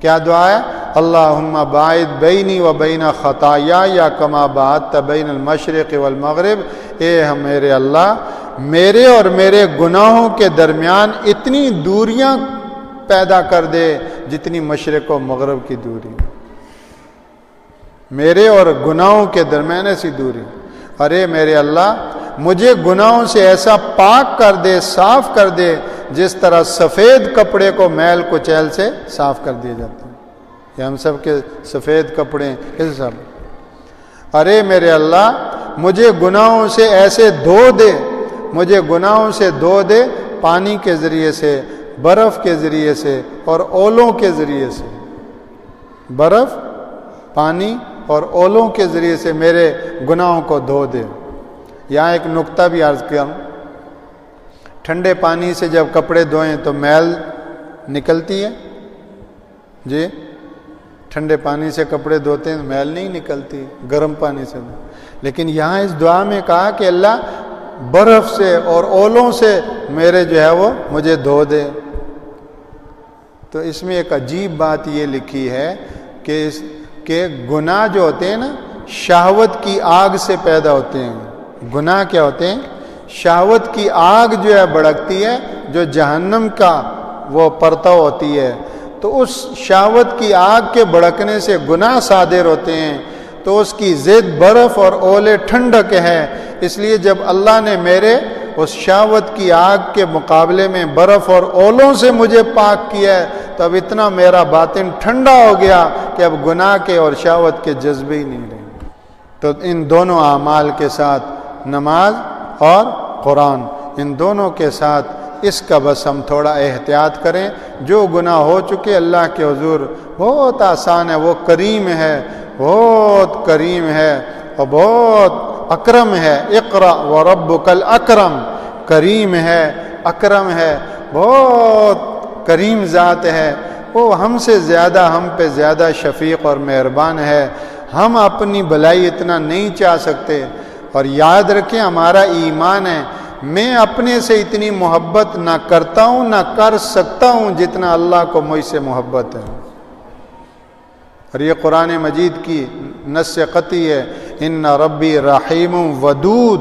کیا دعا ہے؟ اللہم باعد بینی و بین خطایای کما باعدت بین المشرق والمغرب، اے میرے اللہ میرے اور میرے گناہوں کے درمیان اتنی دوریاں پیدا کر دے جتنی مشرق و مغرب کی دوری، میرے اور گناہوں کے درمیان ایسی دوری۔ ارے میرے اللہ مجھے گناہوں سے ایسا پاک کر دے، صاف کر دے، جس طرح سفید کپڑے کو میل کچیل سے صاف کر دیے جاتے ہیں۔ یہ ہم سب کے سفید کپڑے کیسے صاف؟ ارے میرے اللہ مجھے گناہوں سے ایسے دھو دے، مجھے گناہوں سے دھو دے، پانی کے ذریعے سے، برف کے ذریعے سے اور اولوں کے ذریعے سے، برف، پانی اور اولوں کے ذریعے سے میرے گناہوں کو دھو دے۔ یہاں ایک نقطہ بھی عرض کروں، ٹھنڈے پانی سے جب کپڑے دھوئیں تو میل نکلتی ہے؟ جی، ٹھنڈے پانی سے کپڑے دھوتے ہیں میل نہیں نکلتی، گرم پانی سے۔ لیکن یہاں اس دعا میں کہا کہ اللہ برف سے اور اولوں سے میرے جو ہے وہ مجھے دھو دے۔ تو اس میں ایک عجیب بات یہ لکھی ہے کہ گناہ جو ہوتے ہیں نا شہوت کی آگ سے پیدا ہوتے ہیں۔ گناہ کیا ہوتے ہیں؟ شہوت کی آگ جو ہے بھڑکتی ہے، جو جہنم کا وہ پرتو ہوتی ہے، تو اس شہوت کی آگ کے بھڑکنے سے گناہ صادر ہوتے ہیں، تو اس کی ضد برف اور اولے ٹھنڈک ہے۔ اس لیے جب اللہ نے میرے اس شہوت کی آگ کے مقابلے میں برف اور اولوں سے مجھے پاک کیا ہے، تو اب اتنا میرا باطن ٹھنڈا ہو گیا کہ اب گناہ کے اور شہوت کے جذبے ہی نہیں رہے۔ تو ان دونوں اعمال کے ساتھ نماز اور قرآن، ان دونوں کے ساتھ اس کا بس ہم تھوڑا احتیاط کریں۔ جو گناہ ہو چکے اللہ کے حضور بہت آسان ہے، وہ کریم ہے، بہت کریم ہے اور بہت اکرم ہے۔ اقرأ وربک الاکرم، کریم ہے، اکرم ہے، بہت کریم ذات ہے، وہ ہم سے زیادہ، ہم پہ زیادہ شفیق اور مہربان ہے، ہم اپنی بھلائی اتنا نہیں چاہ سکتے۔ اور یاد رکھیں ہمارا ایمان ہے، میں اپنے سے اتنی محبت نہ کرتا ہوں نہ کر سکتا ہوں جتنا اللہ کو مجھ سے محبت ہے۔ اور یہ قرآن مجید کی نص قطعی ہے، ان ربی رحیم ودود،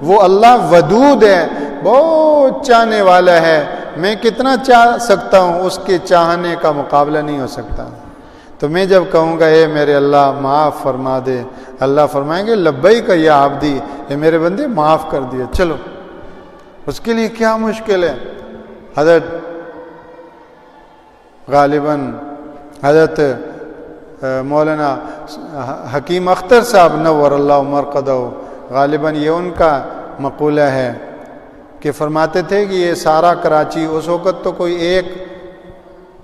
وہ اللہ ودود ہے، بہت چاہنے والا ہے، میں کتنا چاہ سکتا ہوں، اس کے چاہنے کا مقابلہ نہیں ہو سکتا۔ تو میں جب کہوں گا اے میرے اللہ معاف فرما دے، اللہ فرمائیں گے لبیک یا عبدی، اے میرے بندے معاف کر دیا، چلو، اس کے لیے کیا مشکل ہے۔ حضرت غالباً حضرت مولانا حکیم اختر صاحب نور اللہ مرقدہ، غالباً یہ ان کا مقولہ ہے کہ فرماتے تھے کہ یہ سارا کراچی، اس وقت تو کوئی ایک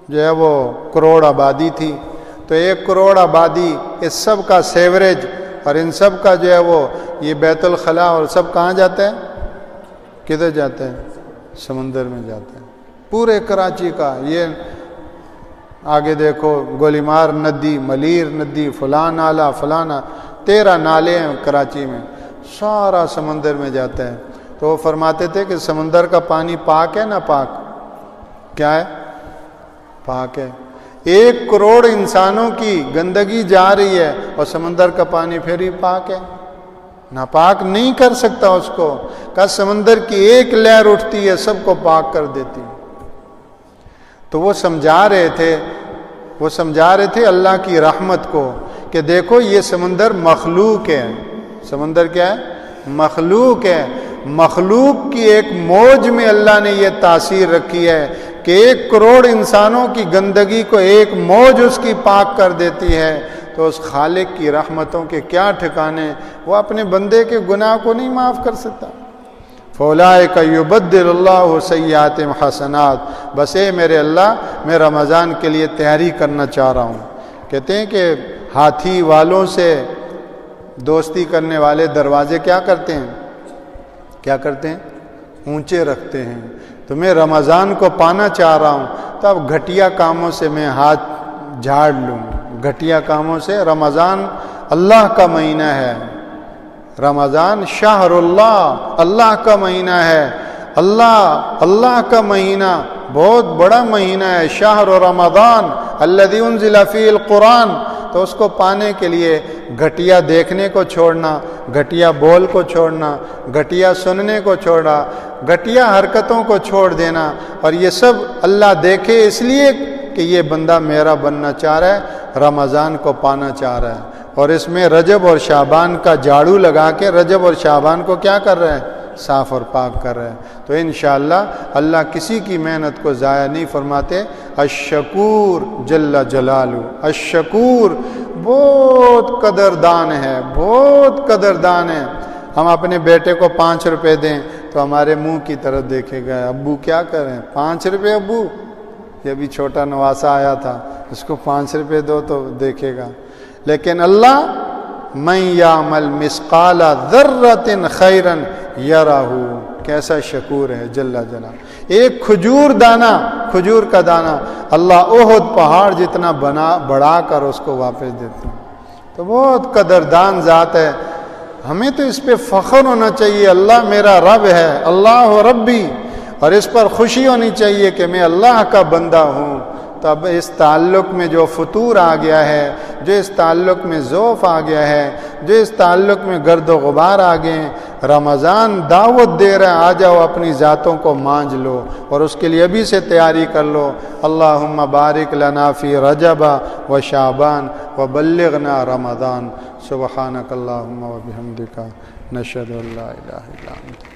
جو ہے وہ کروڑ آبادی تھی، تو 1 کروڑ آبادی اس سب کا سیوریج اور ان سب کا جو ہے وہ یہ بیت الخلاء اور سب کہاں جاتا ہے، کدھر جاتا ہے، سمندر میں جاتا ہے، پورے کراچی کا۔ یہ آگے دیکھو گولیمار ندی، ملیر ندی، فلاں نالہ، فلاں 13 نالے ہیں کراچی میں، سارا سمندر میں جاتا ہے۔ تو وہ فرماتے تھے کہ سمندر کا پانی پاک ہے نہ پاک؟ کیا ہے؟ پاک ہے۔ 1 کروڑ انسانوں کی گندگی جا رہی ہے اور سمندر کا پانی پھر ہی پاک ہے، ناپاک نہیں کر سکتا اس کو۔ کہ سمندر کی ایک لہر اٹھتی ہے سب کو پاک کر دیتی۔ تو وہ سمجھا رہے تھے اللہ کی رحمت کو کہ دیکھو یہ سمندر مخلوق ہے۔ سمندر کیا ہے؟ مخلوق ہے۔ مخلوق کی ایک موج میں اللہ نے یہ تاثیر رکھی ہے کہ 1 کروڑ انسانوں کی گندگی کو ایک موج اس کی پاک کر دیتی ہے۔ تو اس خالق کی رحمتوں کے کیا ٹھکانے، وہ اپنے بندے کے گناہ کو نہیں معاف کر سکتا۔ فَأُولَٰئِكَ يُبَدِّلُ اللَّهُ سَيِّئَاتِهِمْ حَسَنَاتٍ، بس اے میرے اللہ، میں رمضان کے لیے تیاری کرنا چاہ رہا ہوں۔ کہتے ہیں کہ ہاتھی والوں سے دوستی کرنے والے دروازے کیا کرتے ہیں؟ کیا کرتے ہیں؟ اونچے رکھتے ہیں۔ تو میں رمضان کو پانا چاہ رہا ہوں، تو اب گھٹیا کاموں سے میں ہاتھ جھاڑ لوں، گھٹیا کاموں سے۔ رمضان اللہ کا مہینہ ہے، رمضان شہر اللہ، اللہ کا مہینہ ہے۔ اللہ کا مہینہ بہت بڑا مہینہ ہے، شہر رمضان الذی انزل فیہ القرآن۔ تو اس کو پانے کے لیے گھٹیا دیکھنے کو چھوڑنا، گھٹیا بول کو چھوڑنا، گھٹیا سننے کو چھوڑنا، گھٹیا حرکتوں کو چھوڑ دینا، اور یہ سب اللہ دیکھے اس لیے کہ یہ بندہ میرا بننا چاہ رہا ہے، رمضان کو پانا چاہ رہا ہے۔ اور اس میں رجب اور شعبان کا جھاڑو لگا کے رجب اور شعبان کو کیا کر رہے ہیں؟ صاف اور پاک کر رہے ہیں۔ تو انشاءاللہ اللہ کسی کی محنت کو ضائع نہیں فرماتے۔ الشکور جل جلالہ، الشکور بہت قدردان ہے، بہت قدردان ہے۔ ہم اپنے بیٹے کو 5 روپے دیں تو ہمارے منہ کی طرف دیکھے گا، ابو کیا کریں، 5 روپے ابو؟ یہ بھی چھوٹا نواسا آیا تھا، اس کو 5 روپے دو تو دیکھے گا۔ لیکن اللہ من یعمل مثقال ذرۃ خیرا یرہ، کیسا شکور ہے جل جلالہ۔ ایک کھجور دانہ، کھجور کا دانہ اللہ احد پہاڑ جتنا بڑھا کر اس کو واپس دیتے ہیں۔ تو بہت قدردان ذات ہے، ہمیں تو اس پہ فخر ہونا چاہیے، اللہ میرا رب ہے، اللہ ربی، اور اس پر خوشی ہونی چاہیے کہ میں اللہ کا بندہ ہوں۔ تو اب اس تعلق میں جو فطور آ گیا ہے، جو اس تعلق میں ذوف آ گیا ہے، جو اس تعلق میں گرد و غبار آ گئے ہیں، رمضان دعوت دے رہا ہے، آ جاؤ اپنی ذاتوں کو مانج لو، اور اس کے لیے ابھی سے تیاری کر لو۔ اللہم بارک لنا فی رجب و شعبان و بلغنا رمضان۔ سبحانک اللہم و بحمدک، نشہد ان لا الہ الا انت۔